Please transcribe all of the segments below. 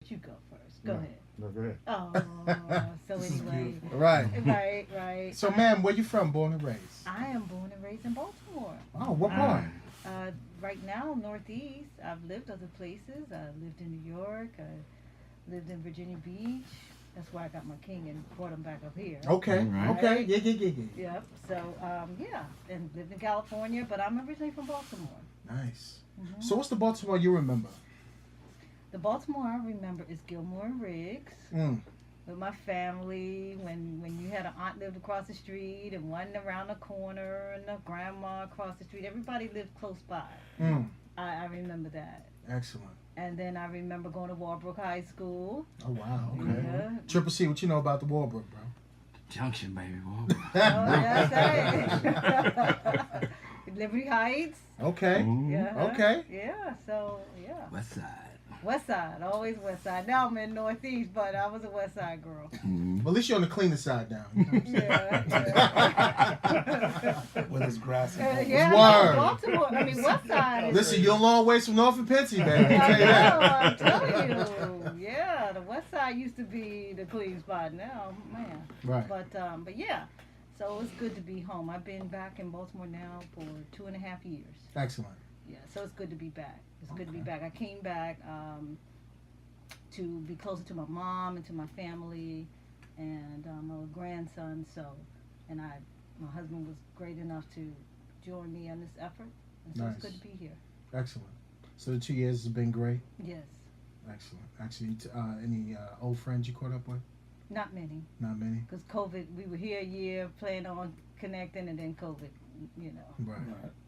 You go first. Go ahead. No, go ahead. Oh, so anyway. Right. Right. So, ma'am, where you from, born and raised? I am born and raised in Baltimore. Oh, what part? Right now, Northeast. I've lived other places. I lived in New York. I lived in Virginia Beach. That's why I got my king and brought him back up here. Okay. Right. Okay. Yeah. Yep. So, yeah. And lived in California, but I'm originally from Baltimore. Nice. Hmm. So, what's the Baltimore you remember? The Baltimore I remember is Gilmore and Riggs. Mm. With my family, when you had an aunt lived across the street and one around the corner and a grandma across the street, everybody lived close by. Mm. I remember that. Excellent. And then I remember going to Walbrook High School. Oh, wow. Okay. Yeah. Triple C, what you know about the Walbrook, bro? Junction, baby. Whoa. Oh, that's right. Liberty Heights. Okay. Ooh. Yeah. Okay. Yeah, so, yeah. West side. West Side, always West Side. Now I'm in Northeast, but I was a West Side girl. Mm-hmm. Well, at least you're on the cleaner side now. You know what I'm saying? Yeah. With his grass. Yeah, Word. Baltimore. I mean, West Side. Is Listen, you're a long ways from North and Pensy, baby. I I'll tell you that. know, I'm telling you. Yeah, the West Side used to be the clean spot. Now, man. Right. But yeah. So it's good to be home. I've been back in Baltimore now for 2.5 years. Excellent. Yeah, so it's good to be back. It's good to be Okay. back. I came back to be closer to my mom and to my family and my grandson. So, and my husband was great enough to join me on this effort. And so Nice. it's good to be here. Excellent. So the 2 years has been great. Yes, Excellent. Actually, any old friends you caught up with? not many. Not many. Because COVID, we were here a year, planning on connecting, and then COVID, Right.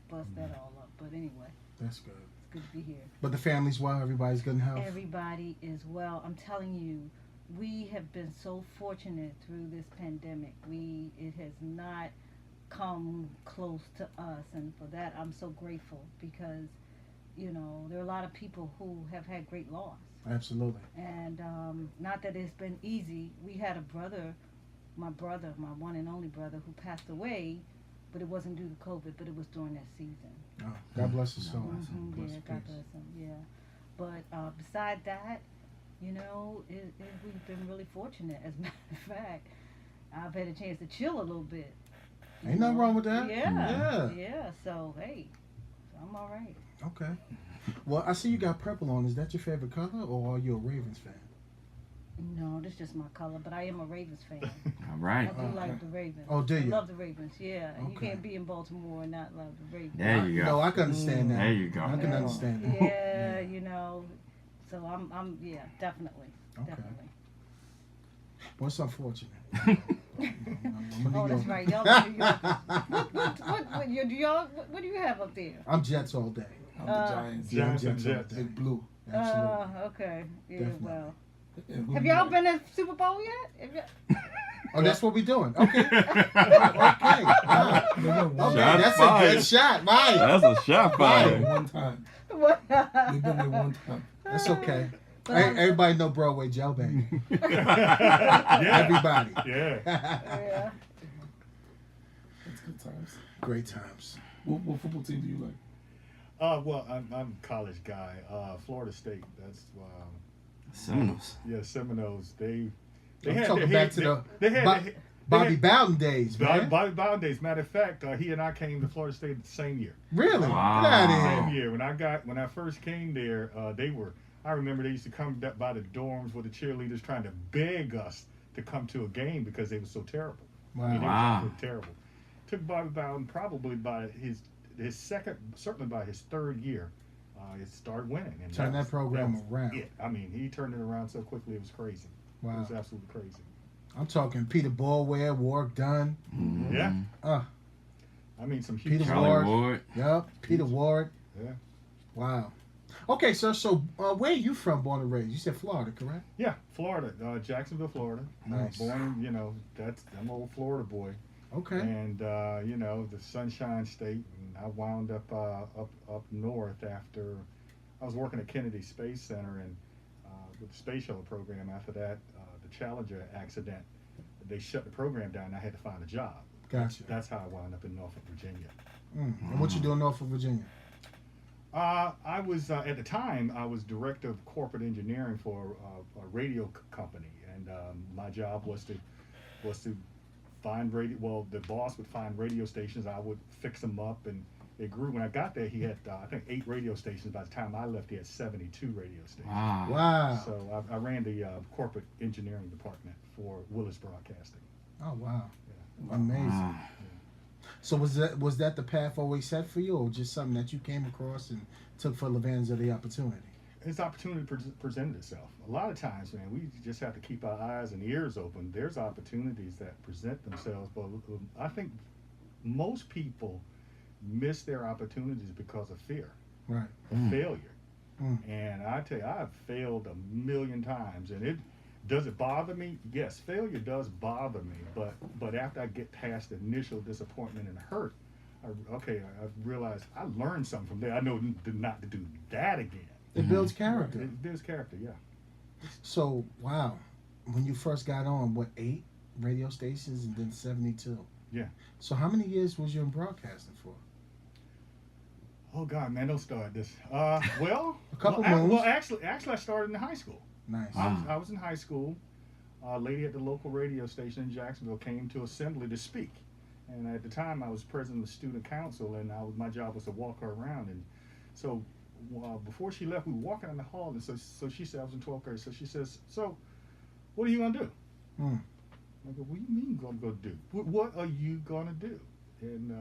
bust that all up. But anyway, That's good. it's good to be here. But the family's well. Everybody's good in health. Everybody is well. I'm telling you, we have been so fortunate through this pandemic. It has not come close to us, and for that I'm so grateful because, there are a lot of people who have had great loss. Absolutely. And not that it's been easy. We had a brother, my one and only brother, who passed away, but it wasn't due to COVID, but it was during that season. Oh, God bless his soul. Yeah, God bless him. Yeah, but beside that, we've been really fortunate. As a matter of fact, I've had a chance to chill a little bit. Ain't nothing wrong with that. Yeah. So hey, I'm all right. Okay. Well, I see you got purple on. Is that your favorite color, or are you a Ravens fan? No, this is just my color, but I am a Ravens fan. All right. I do like the Ravens. Oh, do I you? love the Ravens. Yeah, you Okay. can't be in Baltimore and not love the Ravens. There you go. No, I can understand that. There you go. I can understand that. Yeah, So I'm yeah, definitely. Okay. Definitely. Well, it's unfortunate. Oh, that's right. Y'all New York. What do you have up there? I'm Jets all day. I'm the Giants. Yeah, I'm Giants and Jets all Jets. day. Big blue. Absolutely. Okay. Yeah, Definitely. well. And who Have you y'all like? been to Super Bowl yet? Oh, that's what we're doing. Okay. Okay. Okay, Shots that's fired. a good shot, right? That's a shot Right. fire. One time. What? We've been there one time. That's okay. But Everybody know Broadway Joe, baby. Yeah. Everybody. Yeah. Yeah. That's good times. Great times. What football team do you like? Well, I'm a college guy. Florida State. That's Seminoles. yeah, Seminoles. They I'm had talking their- back to the they had Bo- they Bobby had- Bowden days, man. Bobby Bowden days. Matter of fact, he and I came to Florida State the same year. Really? Wow. Get out of Same here. year. When I first came there, I remember they used to come by the dorms with the cheerleaders trying to beg us to come to a game because they were so terrible. I mean, they Wow. were terrible. Took Bobby Bowden probably by his second, certainly by his third year, it started winning. And Turn that program was around. it. I mean, he turned it around so quickly, it was crazy. It Wow. was absolutely crazy. I'm talking Peter Ballware, Warwick Dunn. Mhm. Yeah. I mean, some huge. Peter Charlie Ward. Ward. Yep. Peter Ward. Yeah. Wow. Okay, sir. So, where are you from, born and raised? You said Florida, correct? Yeah, Florida, Jacksonville, Florida. Nice. Born in, I'm old Florida boy. Okay. And the Sunshine State. And I wound up up north after I was working at Kennedy Space Center and with the space shuttle program. After that, the Challenger accident, they shut the program down. And I had to find a job. Gotcha. That's how I wound up in Norfolk, Virginia. And what you doing in Norfolk, Virginia? I was at the time I was director of corporate engineering for a radio company, and my job was to find radio. Well, the boss would find radio stations. I would fix them up, and it grew. When I got there, he had I think 8 radio stations. By the time I left, he had 72 radio stations. Wow. Wow. So I ran the corporate engineering department for Willis Broadcasting. Oh wow. Yeah. Amazing. Wow. So was that the path always set for you, or just something that you came across and took full advantage of the opportunity? This opportunity presented itself. A lot of times, man, we just have to keep our eyes and ears open. There's opportunities that present themselves, but I think most people miss their opportunities because of fear, Right. of failure. Mm. And I tell you, I've failed a million times, and does it bother me? Yes, failure does bother me, but after I get past the initial disappointment and hurt, I realized I learned something from there. I know not to do that again. It builds character. It builds character, yeah. So wow, when you first got on, what, 8 radio stations and then 72? Yeah. So how many years was you in broadcasting for? Oh God, man, don't start this. Well, A couple well, moons. well, actually, I started in high school. Nice. Wow. I was in high school. A lady at the local radio station in Jacksonville came to assembly to speak, and at the time I was president of the student council, and my job was to walk her around. And so before she left, we were walking in the hall, and so she said, I was in 12th grade. So she says, "So, what are you gonna do?" Mm. I go, "What do you mean gonna go do? What are you gonna do?" And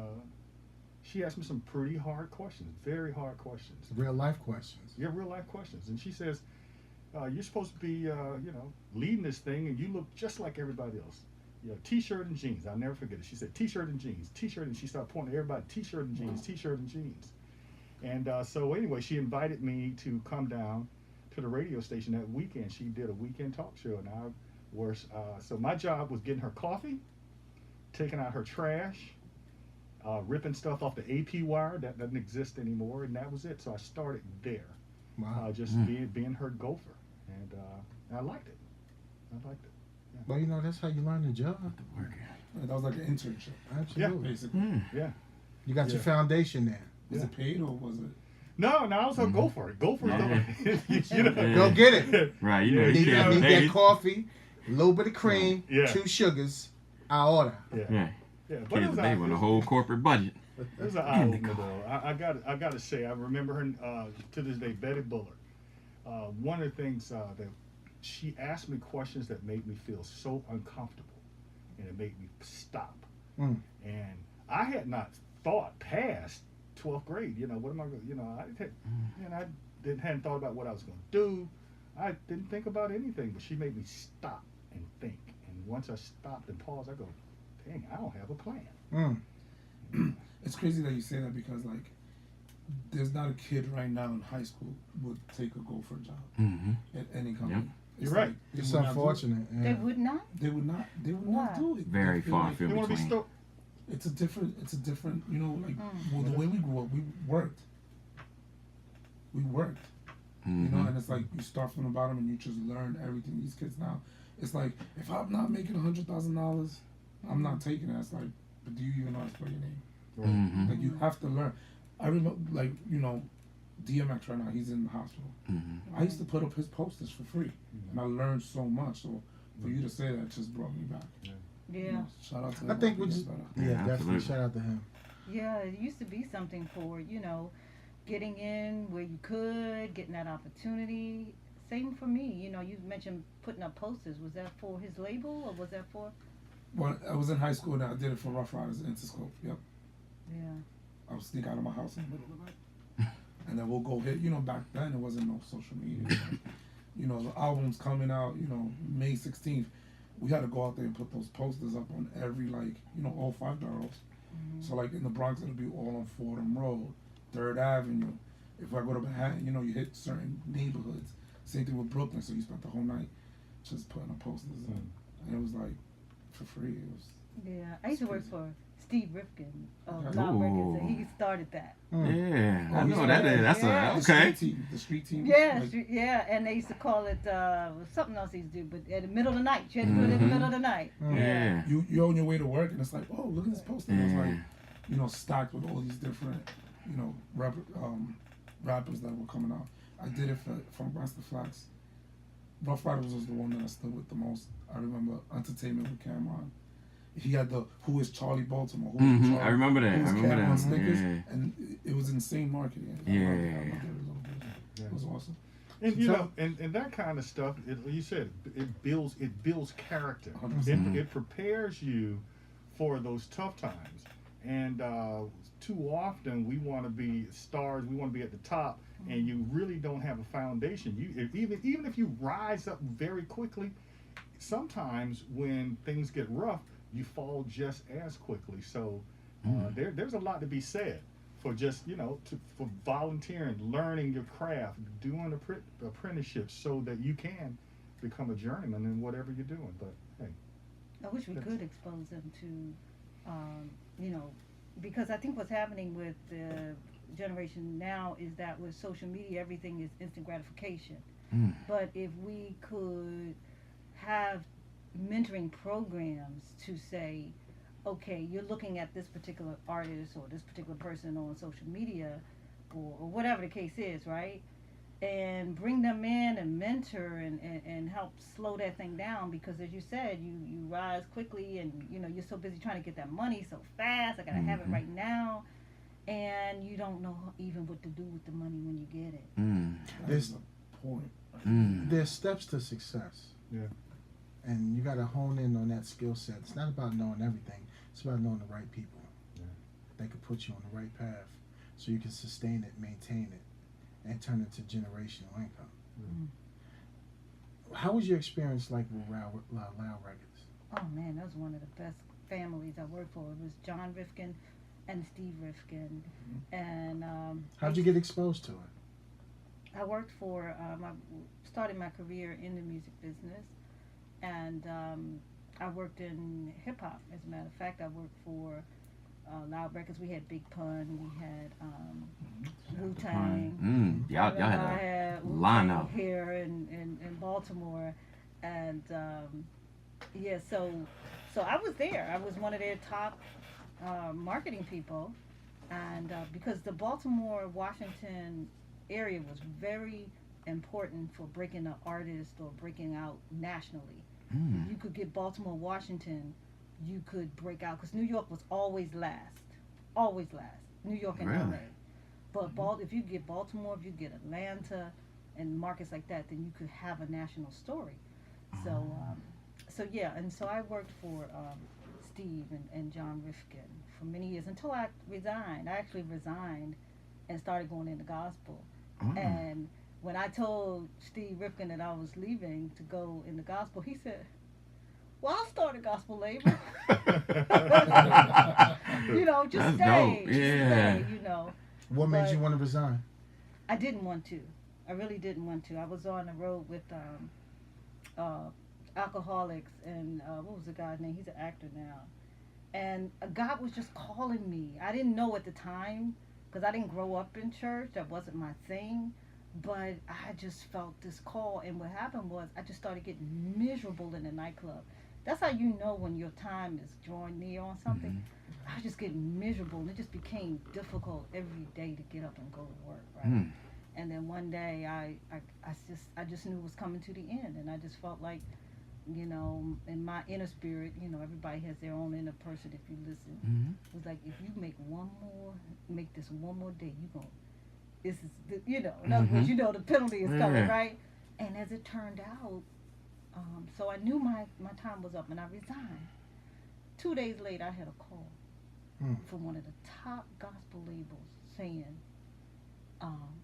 she asked me some pretty hard questions, very hard questions. Real life questions. Yeah, real life questions. And she says, "You're supposed to be, leading this thing, and you look just like everybody else. You know, t-shirt and jeans." I'll never forget it. She said, "T-shirt and jeans, t-shirt," and she started pointing at everybody, "T-shirt and jeans, t-shirt and jeans." And so anyway, she invited me to come down to the radio station that weekend. She did a weekend talk show, and so my job was getting her coffee, taking out her trash, ripping stuff off the AP wire that doesn't exist anymore, and that was it. So I started there, Wow. just being her gopher, and I liked it. I liked it. Well, you know, that's how you learn the job. That was like an internship, Absolutely. basically. Yeah. You got your Yeah. foundation there. Was it paid or was it? No, I was a gopher. Gopher. You know. Yeah. Go get it. Right, you know, Yeah, you Need, can't need pay. that coffee, a little bit of cream, Yeah. 2 sugars. I order. Yeah. Yeah, Yeah. But it kids was today with a whole corporate budget. It was an eye opener though. I got to say, I remember her to this day, Betty Bullard. One of the things that she asked me questions that made me feel so uncomfortable, and it made me stop. Mm. And I had not thought past 12th grade. You know, what am I going? I hadn't thought about what I was going to do. I didn't think about anything, but she made me stop and think. And once I stopped and paused, I go, "Dang, I don't have a plan." Mm. It's crazy that you say that because like, there's not a kid right now in high school would take a gopher job Mm-hmm. at any company. Yep. It's You're right. like, they It's would not do it. unfortunate. They Yeah. would not. They would not. They would Why? not do it. Very They feel far like field You want to be between. It's a different. You know, like Mm. well, the way we grew up, we worked. We worked. You know, Mhm. and it's like you start from the bottom and you just learn everything. These kids now, it's like if I'm not making $100,000, I'm not taking it. It's like, but do you even know how to spell your name? Mhm. Like you have to learn. I remember, like DMX right now, he's in the hospital. Mhm. I used to put up his posters for free, and I learned so much. So for you to say that just brought me back. You Yeah. know, shout out to I think everybody we that's just, better. yeah, Yeah, definitely absolutely. shout out to him. Yeah, it used to be something for, getting in where you could, getting that opportunity. Same for me. You mentioned putting up posters. Was that for his label or was that for? Well, I was in high school and I did it for Rough Riders and Interscope. Yep. Yeah. I would sneak out of my house in the middle of the night. And then we'll go hit, back then there wasn't no social media. The albums coming out, May 16th. We had to go out there and put those posters up on every, all 5 boroughs. So, in the Bronx, it'll be all on Fordham Road, 3rd Avenue. If I go to Manhattan, you hit certain neighborhoods. Same thing with Brooklyn, so you spent the whole night just putting up posters. And it was, for free. It was. Yeah. I used to work for Steve Rifkin of Okay. Loud Records, and Ooh. he started that. Yeah, I Oh, know yeah. that is. That's Yeah. a The okay. street team. Yeah, like, yeah, and they used to call it something else they used to do, but at the middle of the night, you had to put it in the Mhm. middle of the night. Yeah. You're on your way to work, and it's like, oh, look at this poster. And Yeah. it's like, stacked with all these different, rappers that were coming out. I did it from Rasta Flax. Rough Riders was the one that I stood with the most. I remember Entertainment with Cameron. He had the Who is Charlie Baltimore? Who is Charlie? I remember that. Who is I remember Cameron that. Snickers? Yeah. And it was insane marketing. I Yeah. loved it. I loved it. It was awesome. And you know, and that kind of stuff, you said it builds character. 100%. It prepares you for those tough times. And too often we want to be stars, we want to be at the top, and you really don't have a foundation. Even if you rise up very quickly, sometimes when things get rough, you fall just as quickly. So there's a lot to be said for just for volunteering, learning your craft, doing apprenticeships, so that you can become a journeyman in whatever you're doing. But hey, I wish we could expose them to, because I think what's happening with the generation now is that with social media, everything is instant gratification. But if we could have mentoring programs to say, okay, you're looking at this particular artist or this particular person on social media or whatever the case is, right? And bring them in and mentor and help slow that thing down, because as you said, you rise quickly and you're so busy trying to get that money so fast. I gotta have it right now, and you don't know even what to do with the money when you get it. That's the point. There's steps to success. Yeah. And you got to hone in on that skill set. It's not about knowing everything. It's about knowing the right people. Yeah. They could put you on the right path so you can sustain it, maintain it, and turn it to generational income. How was your experience like with Loud Records? Oh man, that was one of the best families I worked for. It was John Rifkin and Steve Rifkin. And how'd you get exposed to it? I worked for, I started my career in the music business, and I worked in hip hop. As a matter of fact, I worked for Loud Records. We had Big Pun, we had Wu Tang. Y'all had a lineup here in Baltimore, and so I was there. I was one of their top marketing people, and because the Baltimore, Washington area was very important for breaking an artist or breaking out nationally. You could get Baltimore, Washington, you could break out, because New York was always last. New York and LA. But if you get Baltimore, if you get Atlanta and markets like that, then you could have a national story. So I worked for Steve and John Rifkin for many years until I resigned. I actually resigned and started going into gospel. And when I told Steve Rifkin that I was leaving to go in the gospel, he said, well, I'll start a gospel label. Just stay. Dope. Yeah. What made you want to resign? I didn't want to. I really didn't want to. I was on the road with Alcoholics, and what was the guy's name? He's an actor now. And God was just calling me. I didn't know at the time, because I didn't grow up in church. That wasn't my thing. But I just felt this call, and what happened was I just started getting miserable in the nightclub. That's how you know when your time is drawing near on something. I was just getting miserable, and it just became difficult every day to get up and go to work, right? And then one day I just knew it was coming to the end, and I just felt like, in my inner spirit, everybody has their own inner person if you listen. It was like, if you make this one more day, this is, in other words, the penalty is coming, right? And as it turned out, so I knew my time was up, and I resigned. 2 days later, I had a call from one of the top gospel labels saying,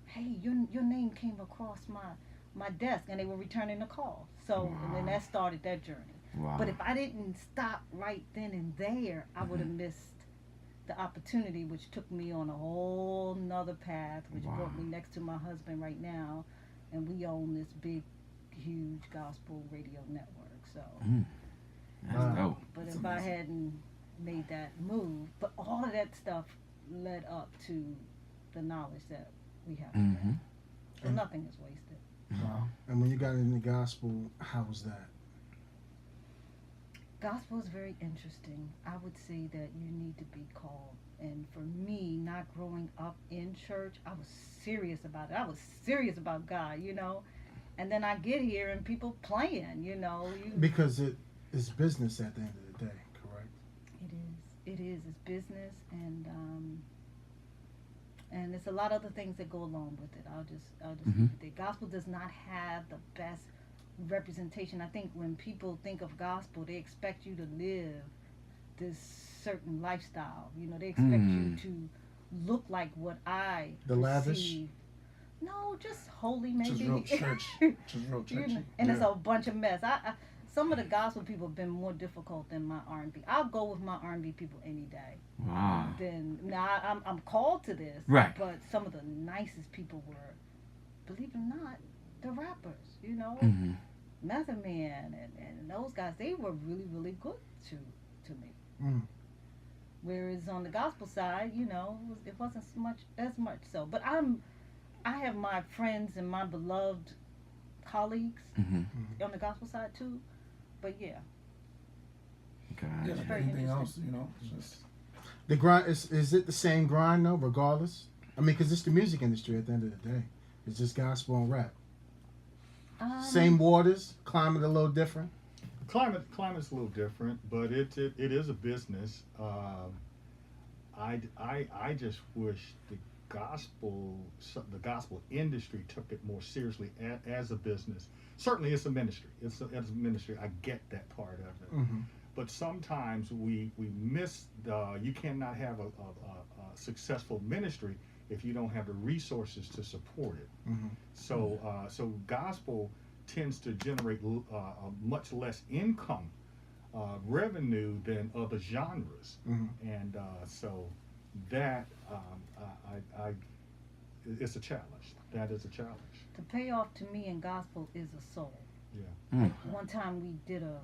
hey, your name came across my desk, and they were returning the call. So, and then that started that journey. But if I didn't stop right then and there, I would have missed the opportunity, which took me on a whole nother path, which brought me next to my husband right now, and we own this big, huge gospel radio network. So, that's dope. but if I hadn't made that move, but all of that stuff led up to the knowledge that we have today. So nothing is wasted. Wow. And when you got into gospel, how was that? Gospel is very interesting. I would say that you need to be called And for me, not growing up in church, I was serious about it. I was serious about God, you know. And then I get here and people playing, you know. Because it is business at the end of the day, correct? It is. It is. It's business, and there's a lot of other things that go along with it. I'll just leave it there. Gospel does not have the best representation. I think when people think of gospel, they expect you to live this certain lifestyle. You know, they expect you to look like what I The lavish? No, just holy, maybe. Just real church. Just real churchy. You know, and it's a bunch of mess. Some of the gospel people have been more difficult than my R&B. I'll go with my R&B people any day. Wow. Now I'm called to this, Right. But some of the nicest people were, believe it or not, the rappers. You know, Method Man and those guys. They were really, really good to me. Whereas on the gospel side, you know, it wasn't as much so. But I have my friends and my beloved colleagues on the gospel side too. But yeah. Gotcha. Yeah, like very anything interesting. else, you know. Just The grind is it the same grind though, regardless? I mean, because it's the music industry at the end of the day. It's just gospel and rap. Same waters, climate a little different. Climate's a little different, but it is a business. I just wish the gospel industry took it more seriously as a business. Certainly, it's a ministry. It's a ministry. I get that part of it. But sometimes we miss you cannot have a successful ministry if you don't have the resources to support it. So gospel tends to generate a much less income revenue than other genres, and so that it's a challenge. That is a challenge. The payoff to me in gospel is a soul. Yeah. One time we did an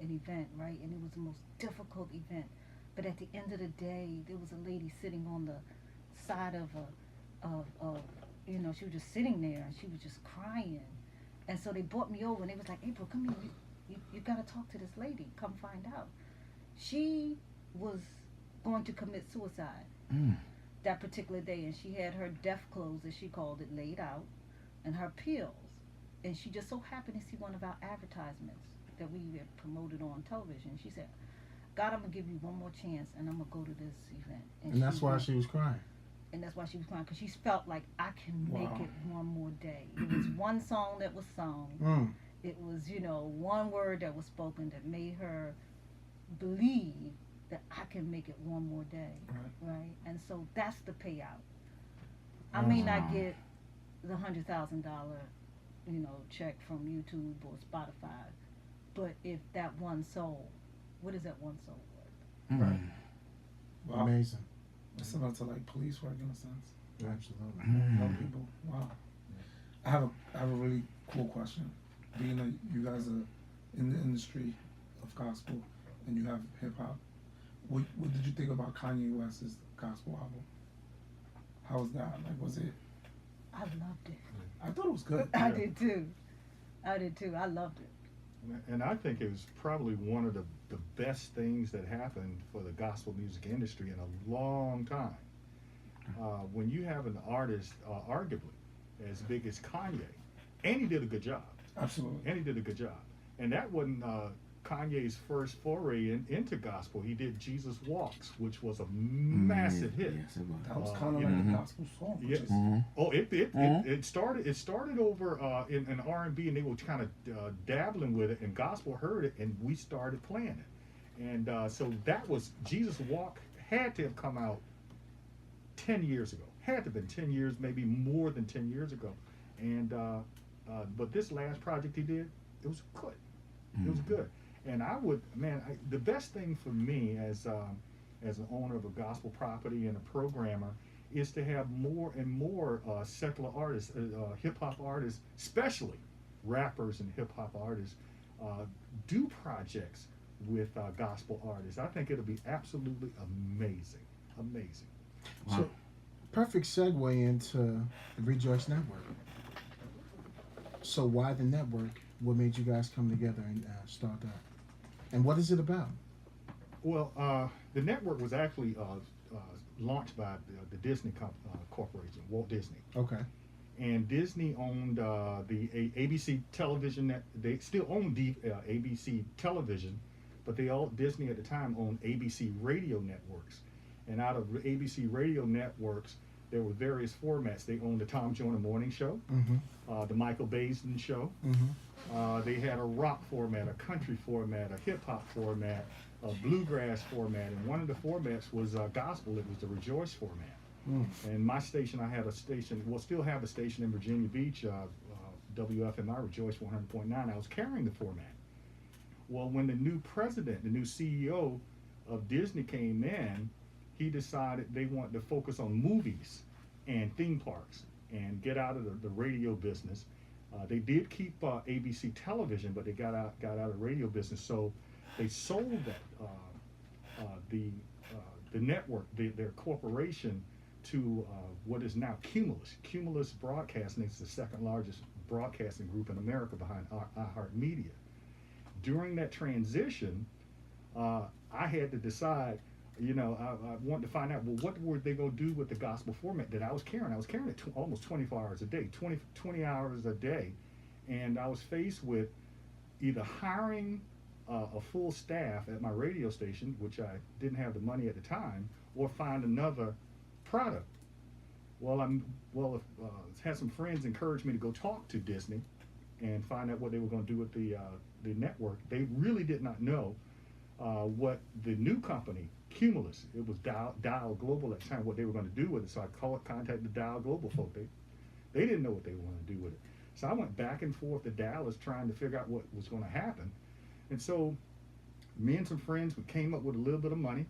event, right, and it was the most difficult event. But at the end of the day, there was a lady sitting on the side of you know, she was just sitting there and she was just crying. And so they brought me over and they was like, April, come here, you gotta talk to this lady. Come find out. She was going to commit suicide that particular day, and she had her death clothes, as she called it, laid out, and her pills. And she just so happened to see one of our advertisements that we had promoted on television. She said, God, I'm going to give you one more chance, and I'm going to go to this event. And that's why she was crying. And that's why she was crying, because she felt like, I can make it one more day. It was one song that was sung. It was, you know, one word that was spoken that made her believe that I can make it one more day. Right? And so that's the payout. I may not get the $100,000, you know, check from YouTube or Spotify, but if that one soul, what is that one soul worth? right. Wow. Amazing. It's similar to like police work in a sense. Absolutely. Help people. Wow. I have a really cool question. Being that you guys are in the industry of gospel and you have hip hop, what did you think about Kanye West's gospel album? How was that? Like, was it? I loved it. I thought it was good. I did too. I loved it. And I think it was probably one of the best things that happened for the gospel music industry in a long time. When you have an artist, arguably as big as Kanye, and he did a good job. Absolutely. And he did a good job. And that wasn't Kanye's first foray into gospel. He did Jesus Walks, which was a massive hit. Yes, it was. That was kind of like a gospel song. Yeah. Just, Oh, it started over in an R&B, and they were kind of dabbling with it, and gospel heard it, and we started playing it. And so that was Jesus Walk had to have come out 10 years ago. Had to have been 10 years, maybe more than 10 years ago. And but this last project he did, it was good. It was good. And the best thing for me as an owner of a gospel property and a programmer is to have more and more secular artists, hip hop artists, especially rappers and hip hop artists, do projects with gospel artists. I think it'll be absolutely amazing. Amazing. Wow. So, perfect segue into the Rejoice Network. So why the network? What made you guys come together and start that? And what is it about? Well, the network was actually launched by the Disney Corporation, Walt Disney. Okay. And Disney owned the ABC television. They still own ABC television, but Disney at the time owned ABC radio networks. And out of ABC radio networks, there were various formats. They owned the Tom Joyner Morning Show, Mm-hmm. the Michael Baisden Show. Mm-hmm. They had a rock format, a country format, a hip hop format, a bluegrass format, and one of the formats was gospel. It was the Rejoice format. Mm. And my station, I had a station, well, still have a station in Virginia Beach, WFMI, Rejoice 100.9. I was carrying the format. Well, when the new president, the new CEO of Disney came in, he decided they wanted to focus on movies and theme parks and get out of the radio business. They did keep ABC television, but they got out of the radio business. So they sold that the network, their corporation, to what is now Cumulus. Cumulus Broadcasting is the second largest broadcasting group in America behind iHeartMedia. During that transition, I had to decide, I wanted to find out, well, what were they going to do with the gospel format that I was carrying? I was carrying it almost 24 hours a day, 20 hours a day. And I was faced with either hiring a full staff at my radio station, which I didn't have the money at the time, or find another product. Well, had some friends encourage me to go talk to Disney and find out what they were going to do with the network. They really did not know what the new company, Cumulus, it was Dial Global at the time, what they were going to do with it. So I contacted the Dial Global folk. They didn't know what they were going to do with it. So I went back and forth to Dallas trying to figure out what was going to happen. And so me and some friends, we came up with a little bit of money.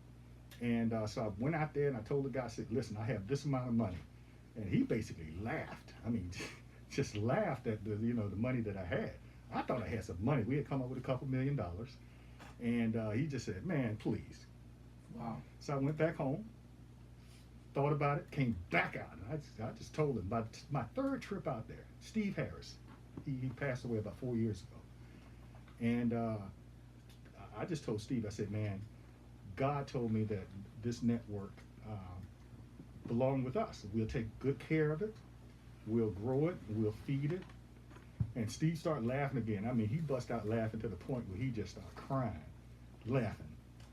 And so I went out there and I told the guy, I said, listen, I have this amount of money. And he basically laughed. I mean, just laughed at the money that I had. I thought I had some money. We had come up with a couple $1 million. And he just said, man, please. Wow. So I went back home, thought about it, came back out. And I just told him, by my third trip out there, Steve Harris, he passed away about 4 years ago. And I just told Steve, I said, man, God told me that this network belonged with us. We'll take good care of it. We'll grow it. We'll feed it. And Steve started laughing again. I mean, he bust out laughing to the point where he just started crying, laughing.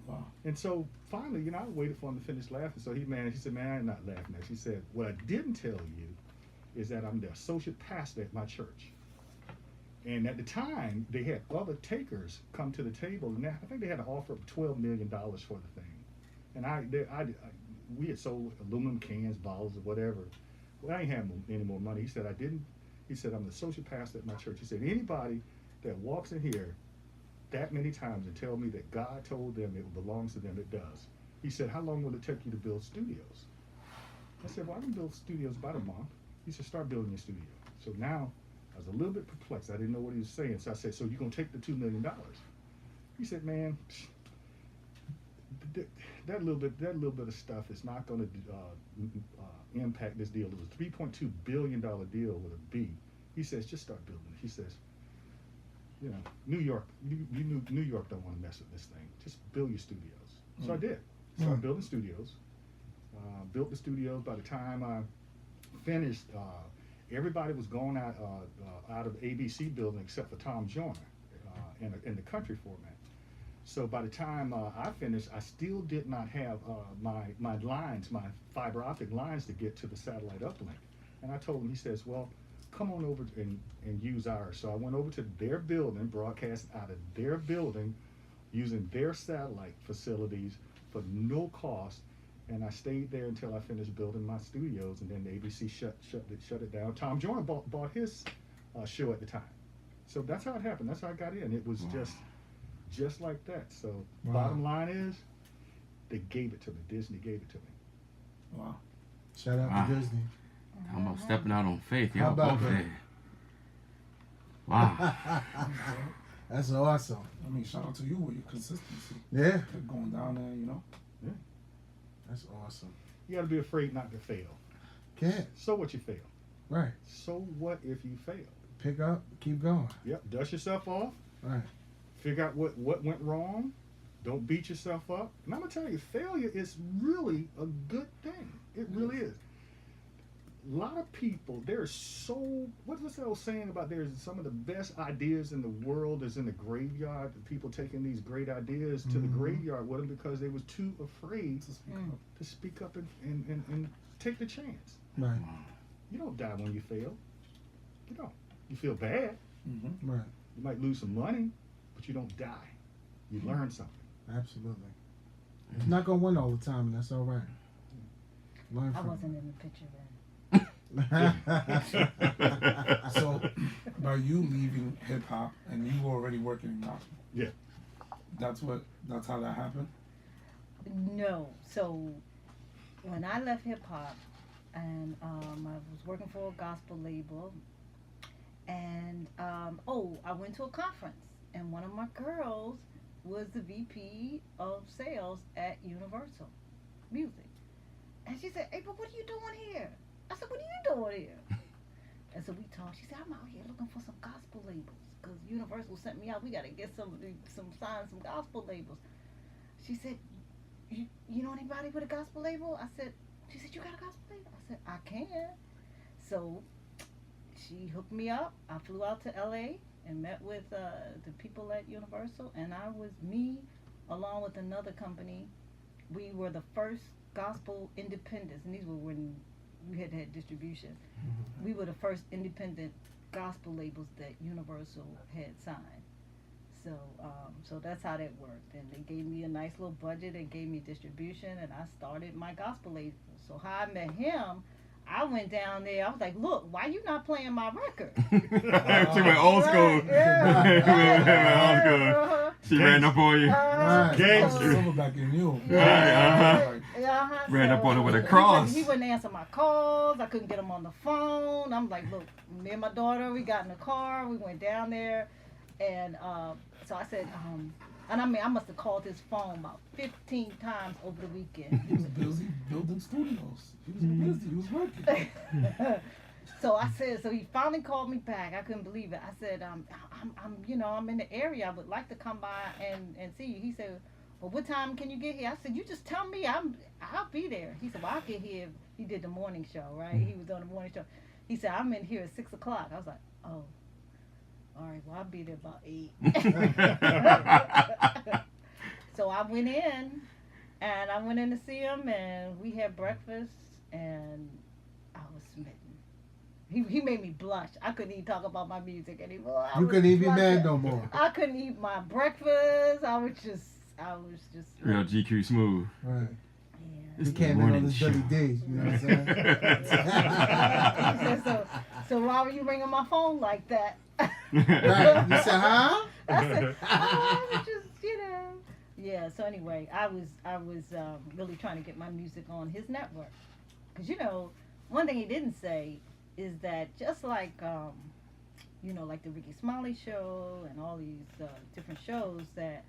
Wow. And so finally, I waited for him to finish laughing. So he said, man, I'm not laughing at you. He said, what I didn't tell you is that I'm the associate pastor at my church. And at the time, they had other takers come to the table, and I think they had an offer of $12 million for the thing. And we had sold aluminum cans, bottles, or whatever. Well, I didn't have any more money. He said, I didn't. He said, I'm the associate pastor at my church. He said, anybody that walks in here that many times and tell me that God told them it belongs to them, it does. He said, how long will it take you to build studios? I said, well, I can build studios about a month. He said, start building your studio. So now I was a little bit perplexed. I didn't know what he was saying. So I said, so you're going to take the $2 million? He said, man, that little bit of stuff is not going to impact this deal. It was a $3.2 billion deal with a B. He says, just start building it. He says, New York don't want to mess with this thing. Just build your studios. So I did. Started building studios. Built the studios. By the time I finished, everybody was going out of ABC building except for Tom Joyner in the country format. So by the time I finished, I still did not have my lines, my fiber optic lines to get to the satellite uplink. And I told him, he says, well, come on over and use ours. So I went over to their building, broadcast out of their building, using their satellite facilities for no cost. And I stayed there until I finished building my studios, and then the ABC shut it down. Tom Joyner bought his show at the time. So that's how it happened. That's how I got in. It was just like that. So bottom line is, they gave it to me. Disney gave it to me. Wow. Shout out to Disney. How about stepping out on faith? How Y'all about both that? there. Wow. That's awesome. I mean, shout out to you with your consistency. Yeah. Kept going down there, Yeah. That's awesome. You got to be afraid not to fail. Can't. So what you fail? Right. So what if you fail? Pick up, keep going. Yep. Dust yourself off. Right. Figure out what went wrong, Don't beat yourself up. And I'm gonna tell you, failure is really a good thing. It really is. A lot of people, there's so, what's this old saying about there's some of the best ideas in the world is in the graveyard. The people taking these great ideas to the graveyard with them because they was too afraid to speak up and take the chance. Right. You don't die when you fail. You don't. You feel bad. Right. You might lose some money, but you don't die. You learn something. Absolutely. It's not gonna win all the time, and that's all right. Learn I from wasn't in the picture then. So, by you leaving hip hop and you were already working in gospel. Yeah. That's how that happened. No. So when I left hip hop, and I was working for a gospel label, and I went to a conference, and one of my girls was the VP of sales at Universal Music, and she said, "April, what are you doing here?" I said, "What are you doing here?" And so we talked. She said, "I'm out here looking for some gospel labels because Universal sent me out. We got to get some gospel labels." She said, "You know anybody with a gospel label?" I said, "She said, you got a gospel label?" I said, "I can." So she hooked me up. I flew out to LA and met with the people at Universal, and me along with another company. We were the first gospel independents, and these were when we had distribution. We were the first independent gospel labels that Universal had signed. So that's how that worked. And they gave me a nice little budget and gave me distribution, and I started my gospel label. So how I met him, I went down there. I was like, "Look, why you not playing my record?" She went old school. Yeah. Old school. She ran up on you. Gangster. Silverback in you. Ran up on her with a cross. He wouldn't answer my calls. I couldn't get him on the phone. I'm like, "Look, me and my daughter, we got in the car. We went down there, and so I said, and I mean, I must have called his phone about 15 times over the weekend." He was busy building studios. He was busy. He was working. So I said, so he finally called me back. I couldn't believe it. I said, I'm in the area. I would like to come by and see you. He said, "Well, what time can you get here?" I said, "You just tell me. I'll be there." He said, "Well, I'll get here." He did the morning show, right? He was on the morning show. He said, "I'm in here at 6 o'clock." I was like, "Oh, all right. Well, I'll be there about 8." So I went in, and I went in to see him, and we had breakfast, and I was smitten. He made me blush. I couldn't even talk about my music anymore. You couldn't even be mad no more. I couldn't eat my breakfast. I was just Real GQ smooth. Right. Yeah. He came in on his dirty days, you know what I'm saying? He said, so why were you ringing my phone like that? Right. You said, huh? I said, I was just, Yeah, so anyway, I was really trying to get my music on his network. Because, one thing he didn't say is that just like, like the Ricky Smiley show and all these different shows that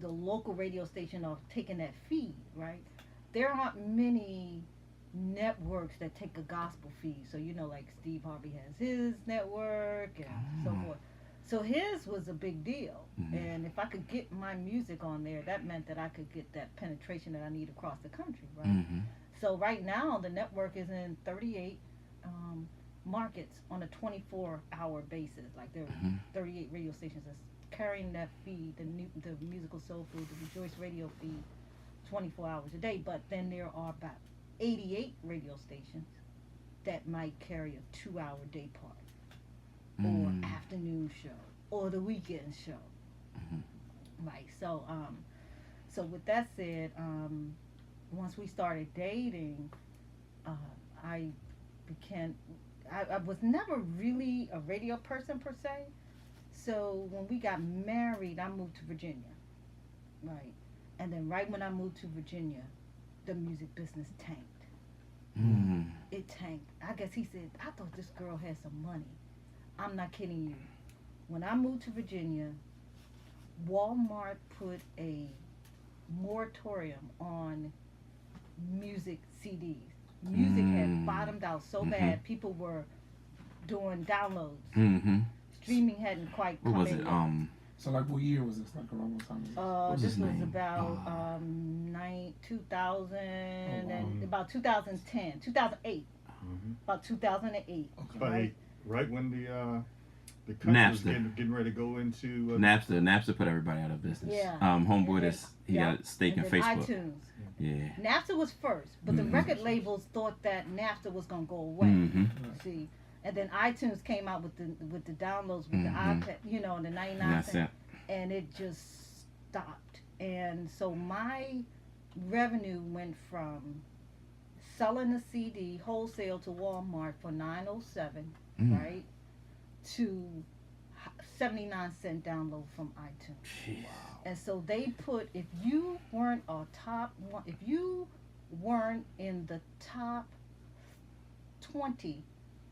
the local radio station are taking that feed, right? There aren't many networks that take a gospel feed. So, like Steve Harvey has his network and so forth. So his was a big deal. And if I could get my music on there, that meant that I could get that penetration that I need across the country, right? So right now, the network is in 38 markets on a 24-hour basis. Like there are 38 radio stations that's carrying that feed, the musical soul food, the Rejoice radio feed, 24 hours a day. But then there are about 88 radio stations that might carry a 2-hour day part, or afternoon show, or the weekend show. Right. So so with that said, once we started dating, I was never really a radio person per se. So when we got married, I moved to Virginia. Right. And then right when I moved to Virginia, the music business tanked. It tanked. I guess he said, "I thought this girl had some money." I'm not kidding you. When I moved to Virginia, Walmart put a moratorium on music CDs. Music had bottomed out so bad, people were doing downloads. Streaming hadn't quite come What was in it? yet. So like, what year was this? Like around what time was this? What's This his was name? about 2000 and about 2010, 2008, Mm-hmm. about 2008. Okay. But Right. right when the country was Napster. getting ready to go into Napster put everybody out of business. Yeah. Homeboy, And that's he yeah. got a stake in And then Facebook. iTunes. Yeah. Napster was first, but the Mhm. record labels thought that Napster was gonna go away. Mm-hmm. See, and then iTunes came out with the downloads with the Mhm. iPad, in the 99 And that's cent, it. and it just stopped. And so my revenue went from selling a CD wholesale to Walmart for 907, Mm. right, to 79-cent download from iTunes. Jeez. And so they put, if you weren't a top one, if you weren't in the top 20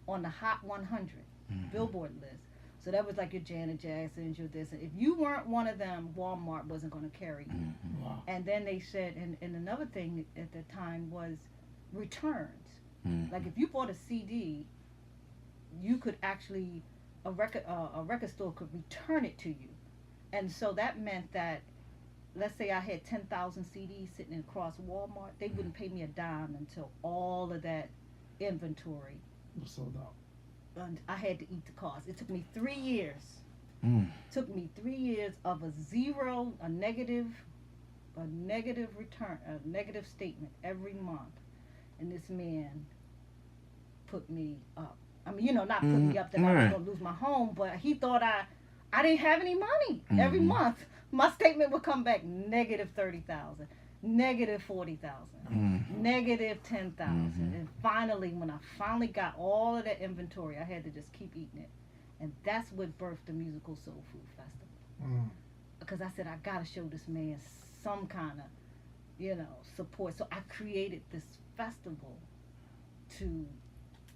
on the Hot 100 Mhm. Billboard list, so that was like your Janet Jacksons, your this. If you weren't one of them, Walmart wasn't going to carry you. Mhm. Wow. And then they said, and another thing at the time was returns. Mhm. Like if you bought a CD, you could actually a record store could return it to you, and so that meant that, let's say I had 10,000 CDs sitting across Walmart, they wouldn't pay me a dime until all of that inventory, It was sold out. and I had to eat the cost. It took me 3 years. Mm. Took me 3 years of a negative return, a negative statement every month, and this man put me up. I mean, not put me up that I was Right. gonna lose my home, but he thought I didn't have any money. Every Mhm. month, my statement would come back negative 30,000, negative 40,000, Mm. negative 10,000, Mhm. and finally, when I finally got all of that inventory, I had to just keep eating it, and that's what birthed the Musical Soul Food Festival. Mm. Because I said I gotta show this man some kind of, support. So I created this festival to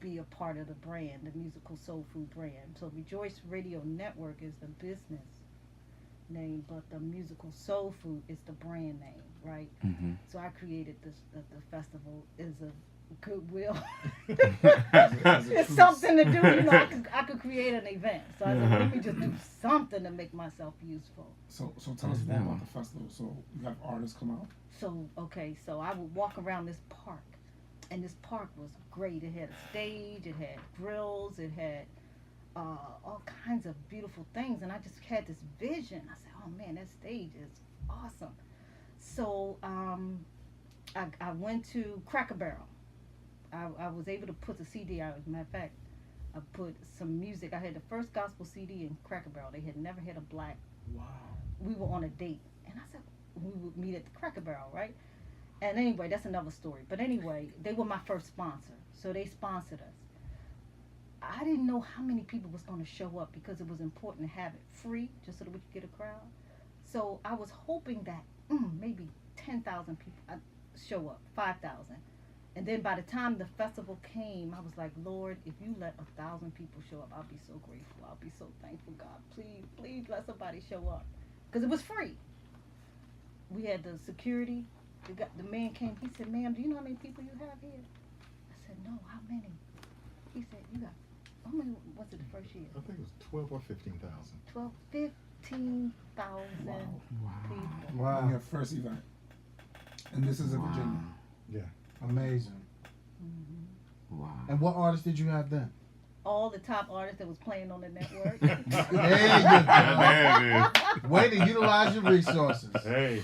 be a part of the brand, the Musical Soul Food brand. So Rejoice Radio Network is the business name, but the Musical Soul Food is the brand name, right? Mhm. So I created this. The festival is a goodwill. As a It's truce. something to do. I could create an event. So I said, let me just do something to make myself useful. So tell us more about the festival. So you have artists come out. So I would walk around this park, and this park was great. It had a stage, it had grills, it had all kinds of beautiful things, and I just had this vision. I said, oh man, that stage is awesome. So I went to Cracker Barrel. I was able to put the CD out. As a matter of fact, I put some music. I had the first gospel CD in Cracker Barrel. They had never had a black. Wow. We were on a date, and I said we would meet at the Cracker Barrel, right? And anyway, that's another story. But anyway, they were my first sponsor, so they sponsored us. I didn't know how many people was going to show up because it was important to have it free, just so that we could get a crowd. So I was hoping that maybe 10,000 people show up, 5,000. And then by the time the festival came, I was like, Lord, if you let 1,000 people show up, I'll be so grateful. I'll be so thankful, God. Please, please let somebody show up. Because it was free. We had the security. The man came. He said, ma'am, do you know how many people you have here? I said, no, how many? He said, you got, how many was it the first year? I think it was 12 or 15,000. 12, 15,000 Wow. people. On your first event. And this is in Virginia. Amazing. Mm-hmm. Wow. And what artists did you have then? All the top artists that was playing on the network. There you go. There it is. Way to utilize your resources. Hey.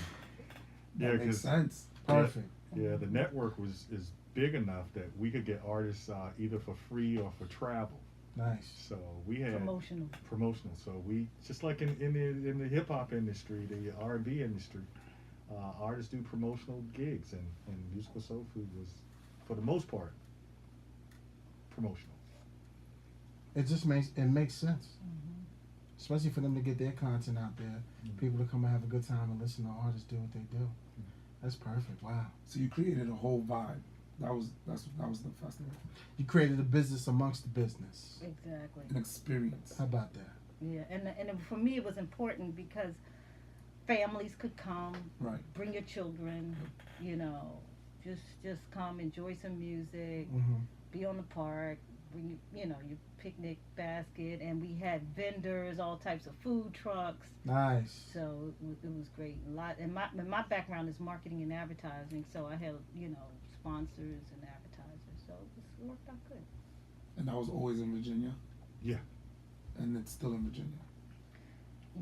Yeah, That makes 'cause sense. Perfect. yeah, the network is big enough that we could get artists either for free or for travel. Nice. So we had Promotional. promotional. So we just like in the hip hop industry, the R&B industry, artists do promotional gigs, and Musical Soul Food was, for the most part, promotional. It just makes sense, especially for them to get their content out there. People to come and have a good time and listen to artists do what they do. That's perfect. Wow. So you created a whole vibe. That was the festival. You created a business amongst the business. Exactly. An experience. How about that? Yeah, and for me it was important because families could come, Right. bring your children, just come enjoy some music, Mm-hmm. be on the park, bring your picnic basket, and we had vendors, all types of food trucks. Nice. So it was great. A lot, and my background is marketing and advertising, so I had sponsors and advertisers. So it worked out good. And that was always in Virginia. Yeah. And it's still in Virginia.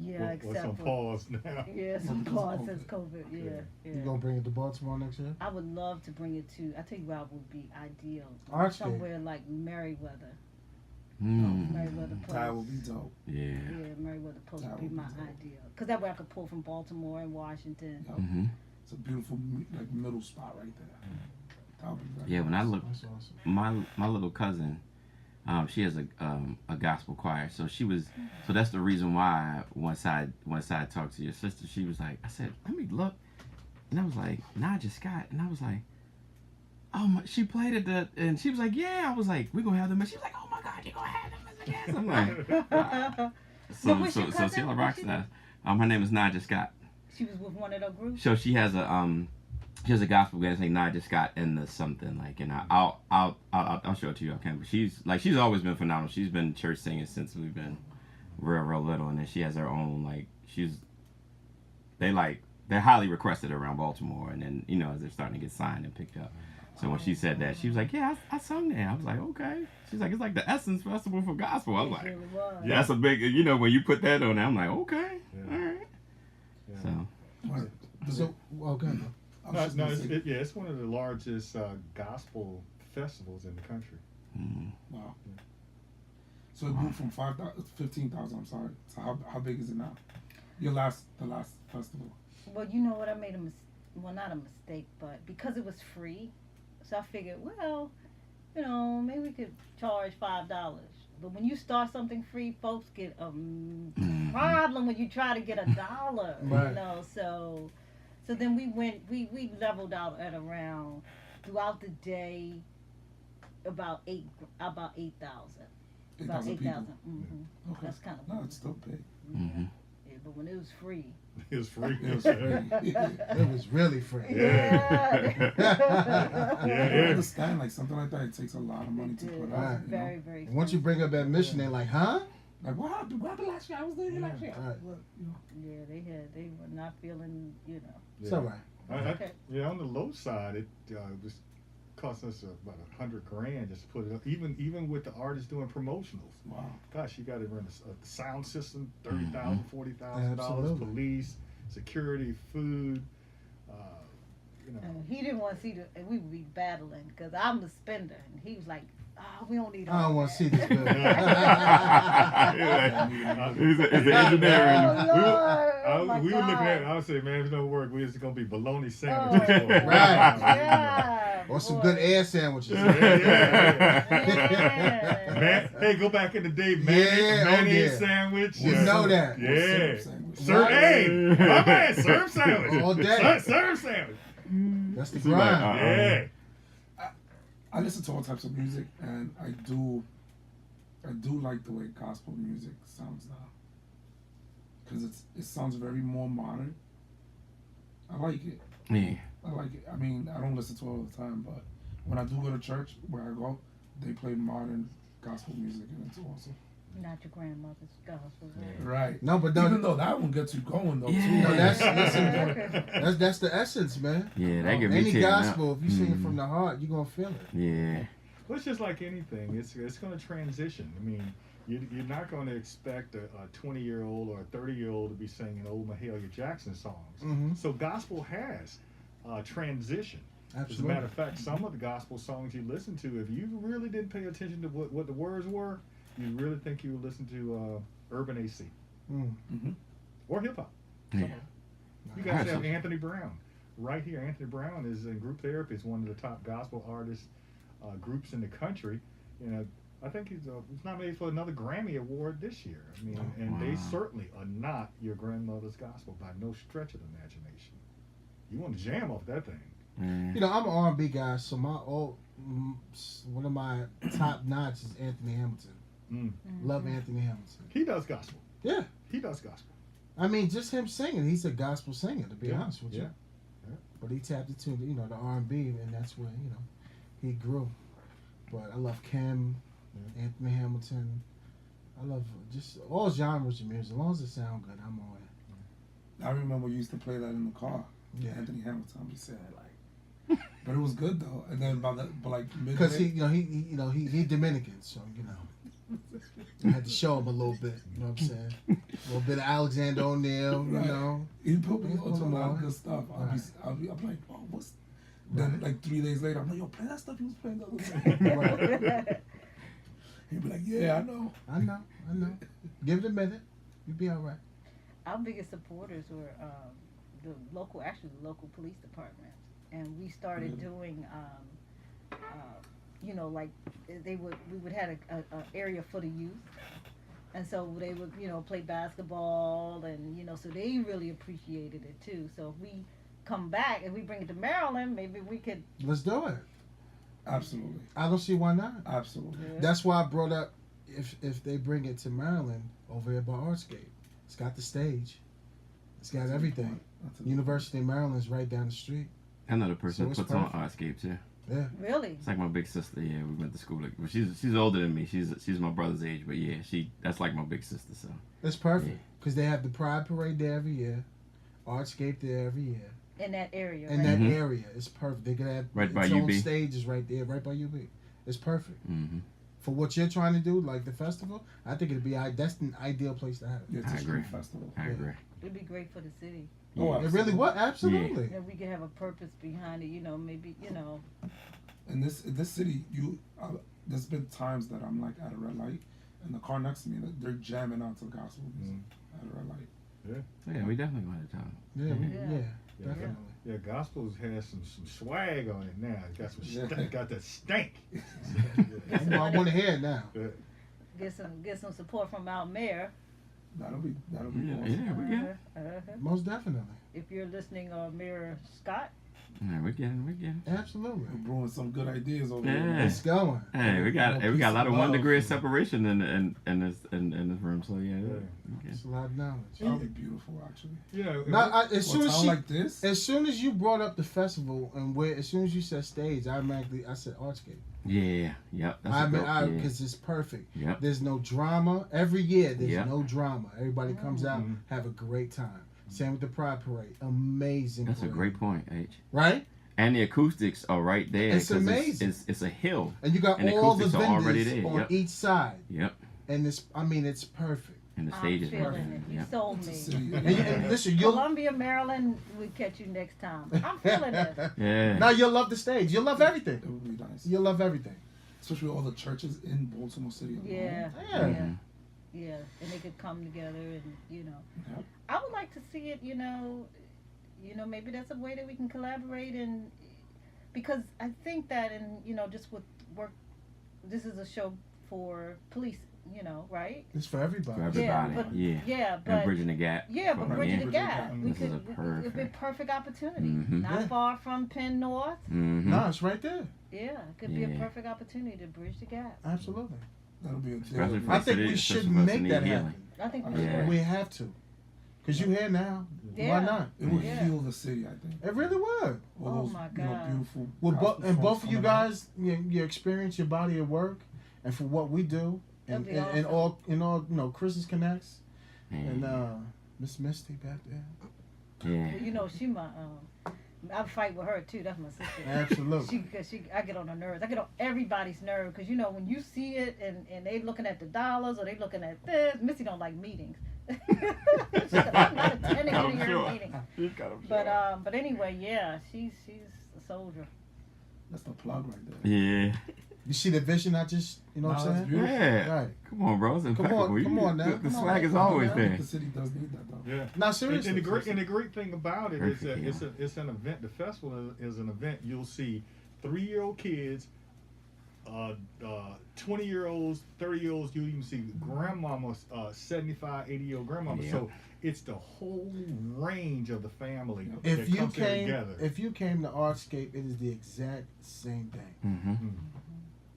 Yeah, What's except on for pause now? yeah, some pause since COVID. Yeah, You gonna bring it to Baltimore next year? I would love to bring it to. I tell you what would be ideal. Artscape. Somewhere like Meriwether. Meriwether Post. That would be dope. Yeah. Yeah, Meriwether Post That would be would my be dope. ideal. Because that way I could pull from Baltimore and Washington. Yep. Mm-hmm. It's a beautiful like middle spot right there. That would be very Yeah, when I nice. look, That's awesome. my little cousin, she has a gospel choir. So that's the reason why once I talked to your sister, she was like, I said, let me look, and I was like, Naja Scott, and I was like, oh my, she played at the, and she was like, yeah, I was like, we're gonna have them, and she was like, oh my God, you're gonna have them as a guest. I'm like, So what's your cousin? Ciela What's she Rockstar. Her name is Naja Scott. She was with one of the groups. So she has a gospel band named Naja Scott and the something like, and I'll show it to you. I can, but she's always been phenomenal. She's been church singing since we've been real little, and then she has her own they're highly requested around Baltimore, and then as they're starting to get signed and picked up. So when she said that, she was like, yeah, I sung there. I was like, okay. She's like, it's like the Essence Festival for gospel. I was like, It really was. Yeah. that's a big, when you put that on there, I'm like, okay, Yeah. all right. Yeah. So Right. So, well, go ahead, bro. I was just No, gonna say- it's one of the largest gospel festivals in the country. Wow. So it grew from 15,000. I'm sorry. So how big is it now? The last festival. Well, you know what? I made not a mistake, but because it was free, so I figured, well, maybe we could charge $5. But when you start something free, folks get a problem when you try to get $1. Right. So then we leveled out at around throughout the day about 8,000. About 8,000 people. 8,000. Mm-hmm. Okay. That's kind of No, it's still big. Mhm. Yeah, but when it was free. It was free. It was free. It was really free. Yeah. I Yeah. understand, like something like that, it takes a lot of money to It put did. out. Right. You know? Very, very. And once you bring up that mission, they're like, huh? Like what happened? What happened last year? I was there last year. Right. What, Yeah, they were not feeling, It's all right. Okay. Yeah, on the low side, it was costing us about $100,000 just to put it up. Even with the artists doing promotionals. Wow. Gosh, you got to run a sound system, $30,000, $40,000, Absolutely. police, security, food. And he didn't want to see and we would be battling because I'm the spender, and he was like, "Oh, we don't need." I don't want to see this bill. He's an engineer. Oh, Lord. we were looking at it. I would say, man, if it's no work, we're just gonna be bologna sandwiches. Oh, for a while. right. Yeah. Or some boy. good air sandwiches. Yeah. Man, hey, go back in the day, Yeah, mayonnaise yeah. sandwich. We know that. Yeah. Syrup sandwich. Serve, hey, my man, serve sandwich. All day. Serve sandwich. That's the It's like, grind. Yeah. I listen to all types of music, and I do like the way gospel music sounds now, because it sounds very more modern. I like it. Yeah. I like it. I mean, I don't listen to it all the time, but when I do go to church, where I go, they play modern gospel music, and it's awesome. Not your grandmother's gospel. Right. No, but Even don't. though that one gets you going, though. Yeah. Too. No, that's Yeah. listen. That's the essence, man. Yeah, that give me Any tearing up. gospel, if you sing it from the heart, you're gonna feel it. Yeah. Well, it's just like anything. It's going to transition. I mean, you're not going to expect a 20-year-old or a 30-year-old to be singing old Mahalia Jackson songs. Mhm. So gospel has transition. As a Absolutely. matter of fact, some of the gospel songs you listen to, if you really didn't pay attention to what the words were, you really think you would listen to Urban AC Mm-hmm. or hip hop. Yeah. You guys have Anthony Brown right here. Anthony Brown is in Group Therapy. Is one of the top gospel artists groups in the country. I think he's nominated for another Grammy Award this year. I mean, and they certainly are not your grandmother's gospel by no stretch of the imagination. You want to jam off that thing? You know, I'm an R&B guy, so one of my top notch is Anthony Hamilton. Love Anthony Hamilton. He does gospel. Yeah. He does gospel. I mean, just him singing, he's a gospel singer, to be honest with you. Yeah. Yeah. But he tapped into the R&B, and that's where he grew. But I love Kim. Anthony Hamilton. I love just all genres of music. As long as it sounds good, I'm on it. I remember we used to play that in the car. Yeah. Anthony Hamilton. I'm just saying, like, but it was good though. And then but like midday, Because he Dominican, so I had to show him a little bit. You know what I'm saying? A little bit of Alexander O'Neal. You Right. know. he put me He's on put to a him lot of on. good stuff. I'm like, oh, what's? Right. Then like 3 days later, I'm like, yo, play that stuff you was playing the other day. Right. He'd be like, yeah, I know. I know. Give it a minute. You'll be all right. Our biggest supporters were the local police departments, and we started doing, like we would have a area for the youth, and so they would play basketball, and so they really appreciated it too. So if we come back and we bring it to Maryland, maybe we could. Let's do it. Absolutely. I don't see why not. Absolutely. Yeah. That's why I brought up if they bring it to Maryland over here by Artscape. It's got the stage. It's got everything. University of Maryland's right down the street. I know the person So who it's puts on Artscape too. Yeah. Really? It's like my big sister. Yeah, we went to school. Well, she's older than me. She's my brother's age, but yeah, that's like my big sister. So It's perfect because they have the Pride Parade there every year, Artscape there every year. In that area. In right? that Mhm. area, it's perfect. They could have Right by its own UB. stages right there, right by UB. It's perfect hmm for what you're trying to do, like the festival. I think it'd be that's an ideal place to have it. Yeah, it's I a agree. street festival. I agree. It'd be great for the city. Oh, It really was absolutely. That we could have a purpose behind it. Maybe In this city, there's been times that I'm like at a red light, and the car next to me, they're jamming out to gospel music at a red light. Yeah, we definitely want to talk. Yeah, Yeah. definitely. Yeah, gospels has some swag on it now. It got some got that stank. I want to hear it now. get some support from our mayor. That'll be Yeah, awesome. yeah, we get it. Most definitely. If you're listening, Mayor Scott. Yeah, we get it. Absolutely. We're brewing some good ideas over Yeah. here. It's going. Hey, we got a lot of Peace 1 and degree of love. separation in this room. So yeah. Okay. It's a lot of knowledge. Really beautiful, actually. Yeah. Now, as For a town like this, as soon as you brought up the festival and as soon as you said stage, I said Artscape. Yeah, yep. That's Because it's perfect. Yep. There's no drama. Every year there's Yep. no drama. Everybody comes out, Mhm. have a great time. Same with the Pride Parade. Amazing. That's a parade. great point, H. Right? And the acoustics are right there. It's 'cause amazing. It's a hill. And you got And the all the acoustics are already vendors there, on yep. each side. Yep. And it's perfect. And the I'm stage is feeling right it. there. You Yep. sold it's a me. city. And listen, you'll Columbia, Maryland, we catch you next time. I'm feeling it. Yeah. Now you'll love the stage. You'll love everything. It would be nice, You'll love everything. especially with all the churches in Baltimore City. alone. Yeah. Yeah. Mhm. Yeah. And they could come together and Yep. I would like to see it, maybe that's a way that we can collaborate and because I think that just with work this is a show for police, right? It's for everybody. For everybody. but- Yeah. Yeah, And but bridging the gap. yeah, but for- bridging yeah. the gap. This We is could a it'd be a perfect- perfect opportunity. Mhm. Not Yeah. far from Penn North. Mhm. No, it's right there. Yeah, it could be a Yeah. perfect opportunity to bridge the gap. Absolutely. That'll be a Especially deal. for I us think to- we for should us to make need that healing. happen. I think we Yeah. should. We have to. Because you're here now. Yeah. Why not? It would Yeah. heal the city, I think. It really would. All Oh those, my you know, God. beautiful. Well, gospel and songs both of you coming out. guys, your experience, your body of work, and for what we do, and, That'd be and awesome. all, Chris's Connects, and Yeah. Miss Misty back there. Yeah. Well, she my I fight with her too. That's my sister. Absolutely. I get on her nerves. I get on everybody's nerves because when you see it and they looking at the dollars or they looking at this. Missy don't like meetings. She said, I'm not attending any of your meetings. But anyway, yeah, she's a soldier. That's the plug right there. Yeah. You see the vision I just, you know what Nah, I'm that's saying? beautiful. Yeah. Right. Come on, bro. It's impeccable. come on now. The Come on, swag is come on always now. there. The city does need that, though. Yeah. Now, seriously. And the great thing about it is that Perfect, it's an event. The festival is an event. You'll see 3-year-old kids, 20-year-olds, 30-year-olds. You'll even see grandmamas, 75, 80-year-old grandmamas. Yeah. So it's the whole range of the family if that you comes there came, together. if you came to Artscape, it is the exact same thing. Mm-hmm.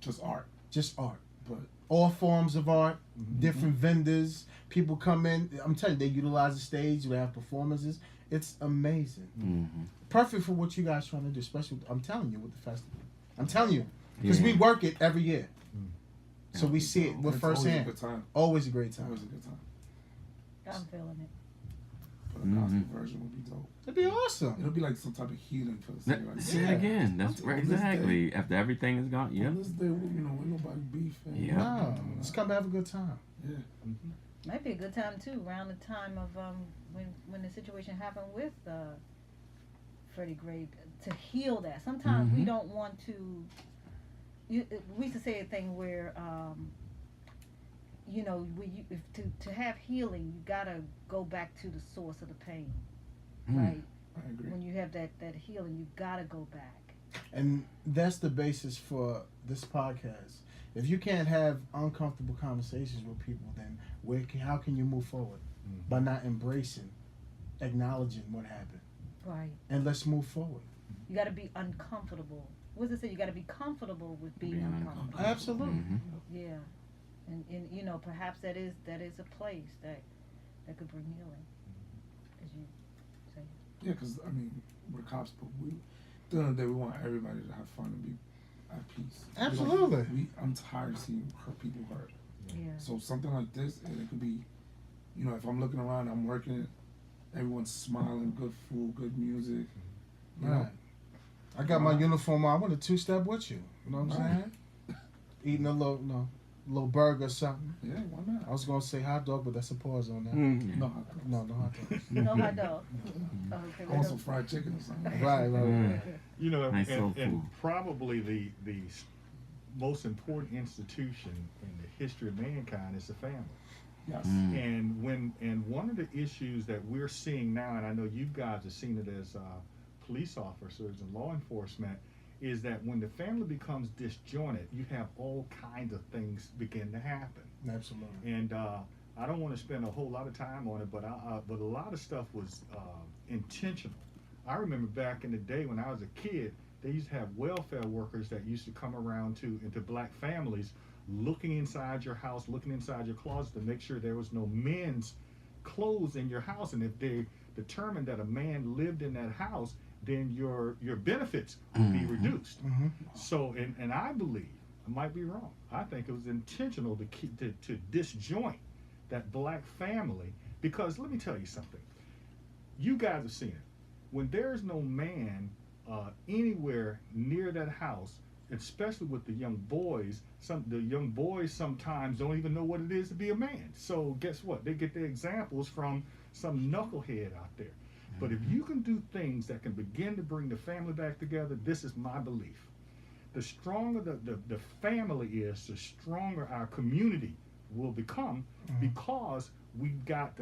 Just art. Just art. But All forms of art, Mhm. different vendors, people come in. I'm telling you, they utilize the stage. They have performances. It's amazing. Mm-hmm. Perfect for what you guys trying to do. Especially, I'm telling you, with the festival. I'm telling you, because Yeah. we work it every year. So we see it with It's first always hand. a good time. Always a great time. Always a good time. I'm feeling it. But a gospel version would be dope. It'd be awesome. It'll be like some type of healing for the city. Like, Say it again. That's right. On this Exactly. After everything is gone. Yeah. On this day, ain't nobody beef. Yeah. No, let's come have a good time. Yeah. Might be a good time too, around the time of when the situation happened with Freddie Gray, to heal that. Sometimes we don't want to. We used to say a thing where, to have healing, you gotta go back to the source of the pain, right? I agree. When you have that healing, you gotta go back. And that's the basis for this podcast. If you can't have uncomfortable conversations with people, then how can you move forward? By not embracing, acknowledging what happened. Right. And let's move forward. You gotta be uncomfortable. What does it say? You gotta be comfortable with being uncomfortable. Absolutely. Yeah. And perhaps that is a place that could bring healing, as you say. Yeah, because I mean, we're cops, but at the end of the day, we want everybody to have fun and be at peace. Absolutely. I'm tired of seeing people hurt. Yeah. So something like this, and it could be, if I'm looking around, I'm working, everyone's smiling, good food, good music. You know? I got my uniform on. I want to two-step with you. You know what I'm saying? Eating a little burger or something. Yeah, why not? I was gonna say hot dog, but that's a pause on that. No hot dogs. No hot dogs. No hot dog. Okay. I want some fried chicken or something. Right. Nice soul and food. probably the most important institution in the history of mankind is the family. Yes. And one of the issues that we're seeing now, and I know you guys have seen it as police officers and law enforcement, is that when the family becomes disjointed, you have all kinds of things begin to happen. Absolutely. And I don't want to spend a whole lot of time on it, but a lot of stuff was intentional. I remember back in the day when I was a kid, they used to have welfare workers that used to come around into black families, looking inside your house, looking inside your closet to make sure there was no men's clothes in your house. And if they determined that a man lived in that house, then your benefits would be reduced. So, and I believe, I might be wrong, I think it was intentional to disjoint that black family, because let me tell you something. You guys have seen it. When there's no man anywhere near that house, especially with the young boys, the young boys sometimes don't even know what it is to be a man. So guess what? They get their examples from some knucklehead out there. But if you can do things that can begin to bring the family back together, this is my belief. The stronger the family is, the stronger our community will become, because we've got,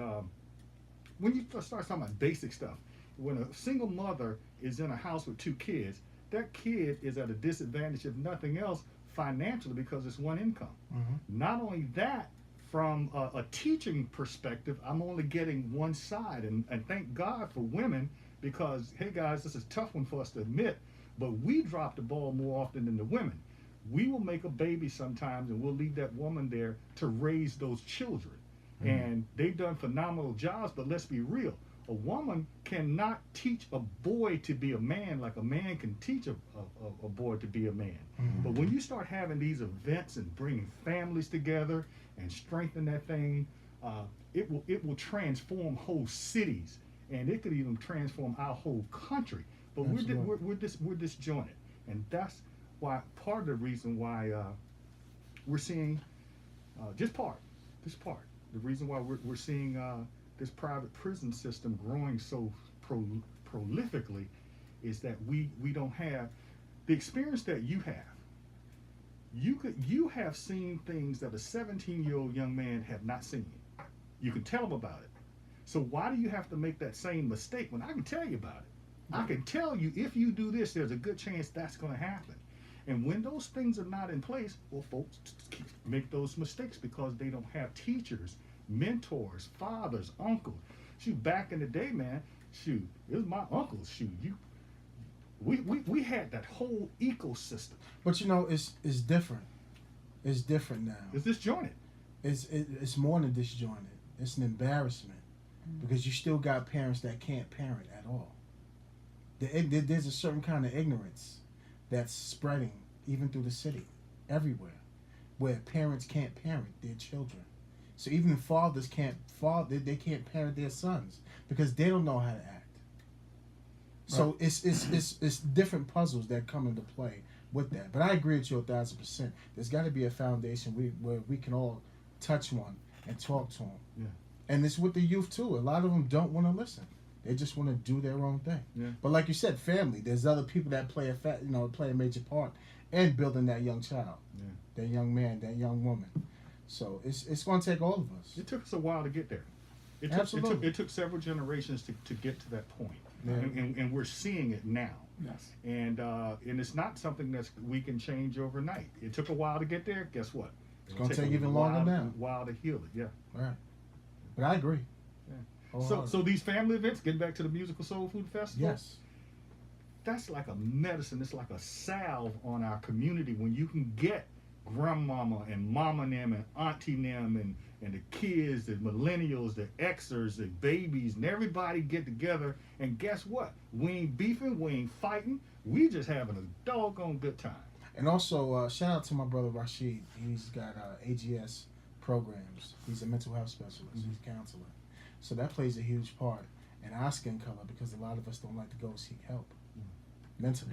when you start talking about basic stuff, when a single mother is in a house with two kids, that kid is at a disadvantage, if nothing else, financially, because it's one income. Not only that, from a teaching perspective, I'm only getting one side, and thank God for women, because, hey guys, this is a tough one for us to admit, but we drop the ball more often than the women. We will make a baby sometimes, and we'll leave that woman there to raise those children. And they've done phenomenal jobs, but let's be real. A woman cannot teach a boy to be a man like a man can teach a boy to be a man. But when you start having these events and bringing families together and strengthen that thing, it will transform whole cities, and it could even transform our whole country. But we're disjointed, and that's why part of the reason why we're seeing the reason why we're seeing this private prison system growing so prolifically is that we don't have the experience that you have. You have seen things that a 17-year-old young man have not seen. You can tell them about it. So why do you have to make that same mistake when I can tell you about it? I can tell you, if you do this, there's a good chance that's going to happen. And when those things are not in place, well, folks make those mistakes because they don't have teachers, mentors, fathers, uncles. Shoot, back in the day, man, it was my uncles. We had that whole ecosystem. But it's different. It's different now. It's disjointed. It's more than disjointed. It's an embarrassment, because you still got parents that can't parent at all. There's a certain kind of ignorance that's spreading even through the city, everywhere. where parents can't parent their children. So even fathers they can't parent their sons because they don't know how to act. So it's different puzzles that come into play with that. But I agree with you 1,000%. There's got to be a foundation where we can all touch one and talk to them. Yeah. And it's with the youth too. A lot of them don't want to listen. They just want to do their own thing. Yeah. But like you said, family. There's other people that play a major part in building that young child, that young man, that young woman. So it's going to take all of us. It took us a while to get there. Absolutely. It took several generations to get to that point. Yeah. And we're seeing it now. Yes. And it's not something that we can change overnight. It took a while to get there. Guess what? It's going to take even longer now. A while to heal it. Yeah. Right. But I agree. Yeah. So these family events, getting back to the Musical Soul Food Festival. Yes. That's like a medicine. It's like a salve on our community when you can get grandmama and mama and them and auntie them and the kids, the millennials, the Xers, the babies, and everybody get together. And guess what? We ain't beefing, we ain't fighting. We just having a doggone good time. And also, shout out to my brother Rashid. He's got AGS programs. He's a mental health specialist. Mm-hmm. He's a counselor. So that plays a huge part in our skin color because a lot of us don't like to go seek help mentally.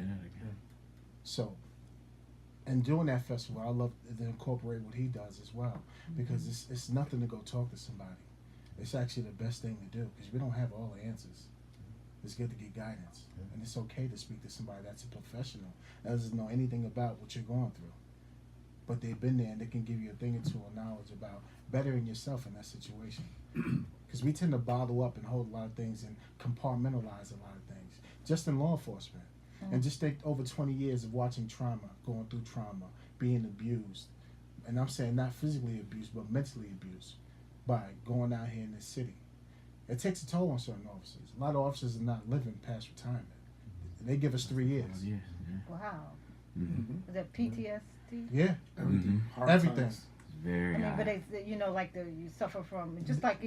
So, in doing that festival, I love to incorporate what he does as well because it's nothing to go talk to somebody. It's actually the best thing to do because we don't have all the answers. It's good to get guidance, and it's okay to speak to somebody that's a professional that doesn't know anything about what you're going through, but they've been there and they can give you a thing or two of knowledge about bettering yourself in that situation. Because we tend to bottle up and hold a lot of things and compartmentalize a lot of things, just in law enforcement. And just think over 20 years of watching trauma, going through trauma, being abused, and I'm saying not physically abused, but mentally abused by going out here in this city. It takes a toll on certain officers. A lot of officers are not living past retirement. They give us 3 years. Yeah. Wow. Mm-hmm. Is that PTSD? Yeah. Everything. Hard Everything. times. Very I mean, high. but like you suffer from, just like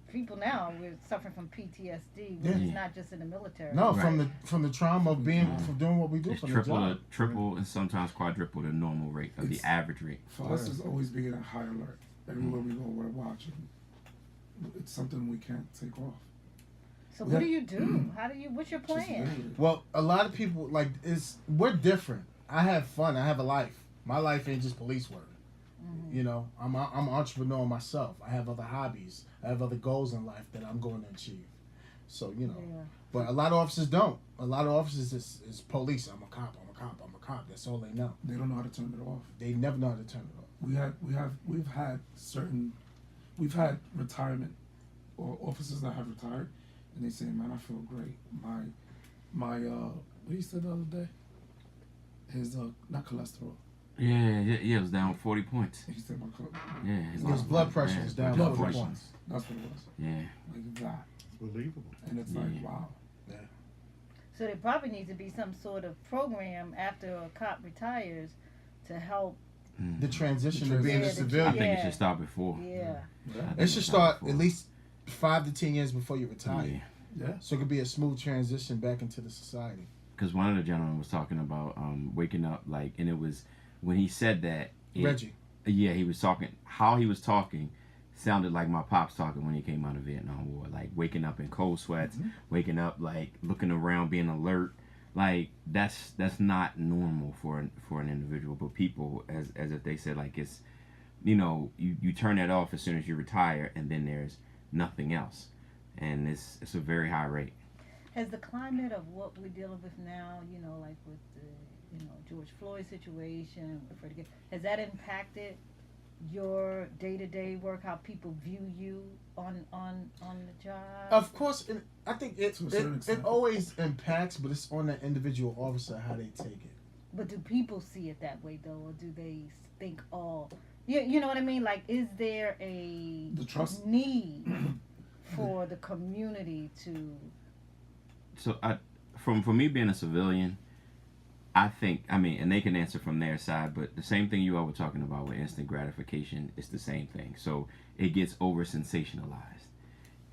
people now, we're suffering from PTSD, which Yeah. is not just in the military. No, Right. from the trauma of being from doing what we do It's from the job. triple, and sometimes quadruple the normal rate of the It's- average rate. For us, it's always being a high alert. Everywhere we go, we're watching. It's something we can't take off. So what do you do? What's your Just plan? live it. Well, a lot of people we're different. I have fun. I have a life. My life ain't just police work. Mm-hmm. You know, I'm an entrepreneur myself. I have other hobbies. I have other goals in life that I'm going to achieve. So, you know, Yeah. but a lot of officers don't. A lot of officers is police. I'm a cop. I'm a cop. I'm a cop. That's all they know. They don't know how to turn it off. They never know how to turn it off. We've had retirement or officers that have retired, and they say, "Man, I feel great. My what he said the other day, his not cholesterol. Yeah, it was down 40 points. He said my Yeah, His blood pressure yeah, is down blood 40 pressure. points. That's what it was. Yeah, Like that, It's believable. and it's Yeah. like, wow. So there probably needs to be some sort of program after a cop retires to help. The transition to being Yeah, a the- I civilian. think it Yeah. should start before. Yeah. It should start at least 5 to 10 years before you retire. Yeah. Yeah. So it could be a smooth transition back into the society. Because one of the gentlemen was talking about waking up, like, and it was when he said that. Reggie. Yeah, he was talking. How he was talking sounded like my pops talking when he came out of Vietnam War. Like waking up in cold sweats, waking up like looking around, being alert. Like that's not normal for an individual. But people, as if they said, like it's, you turn that off as soon as you retire, and then there's nothing else, and it's a very high rate. Has the climate of what we're dealing with now, like with the, George Floyd situation, has that impacted your day-to-day work, how people view you on the job? Of course, I think To a certain it extent. always impacts, but it's on the individual officer how they take it. But do people see it that way, though, or do they think, you know what I mean? Like, is there a The trust. need for the community to... So for me being a civilian, I think, and they can answer from their side, but the same thing you all were talking about with instant gratification is the same thing. So it gets over sensationalized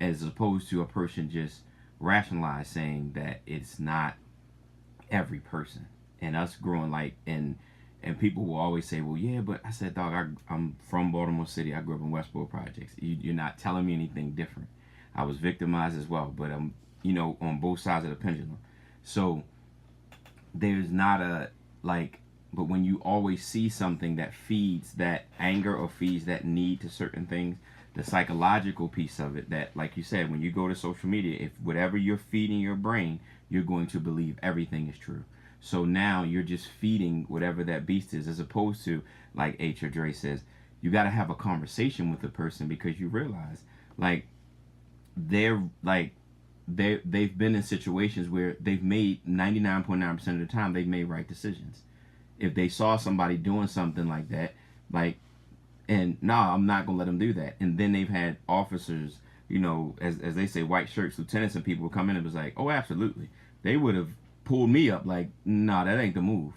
as opposed to a person just rationalize saying that it's not every person. And us growing like, and And people will always say, well, yeah, but I said, dog, I'm from Baltimore City. I grew up in Westboro Projects. You're not telling me anything different. I was victimized as well, but I'm, on both sides of the pendulum. So there's not a, like, but when you always see something that feeds that anger or feeds that need to certain things, the psychological piece of it, that, like you said, when you go to social media, if whatever you're feeding your brain, you're going to believe everything is true. So now you're just feeding whatever that beast is, as opposed to, like H or Dre says, you got to have a conversation with the person, because you realize, like, they've been in situations where they've made 99.9% of the time they've made right decisions. If they saw somebody doing something like that, like, and I'm not gonna let them do that. And then they've had officers, as they say, white shirts, lieutenants, and people come in and was like, oh, absolutely, they would have pulled me up. Like, that ain't the move.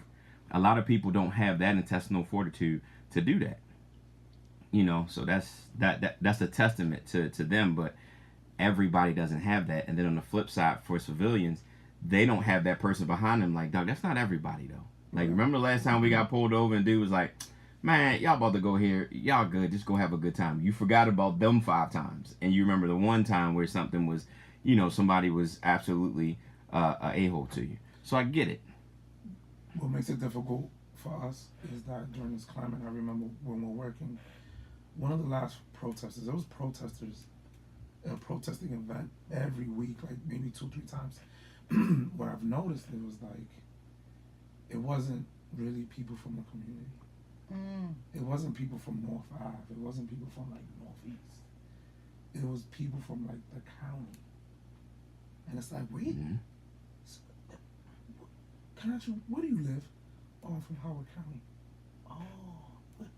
A lot of people don't have that intestinal fortitude to do that. So that's a testament to them. But everybody doesn't have that. And then on the flip side, for civilians, they don't have that person behind them. Like, dog, that's not everybody though. Like, remember the last time we got pulled over and dude was like, man, y'all about to go here. Y'all good. Just go have a good time. You forgot about them 5 times. And you remember the one time where something was, somebody was absolutely a a-hole to you. So I get it. What makes it difficult for us is that during this climate, I remember when we're working, one of the last protesters, there was protesters, a protesting event every week, like maybe 2-3 times. What I've noticed, it was like, it wasn't really people from the community. It wasn't people from North Ave. It wasn't people from like Northeast. It was people from like the county. And it's like, wait, can I ask you, where do you live? Oh, I'm from Howard County. Oh,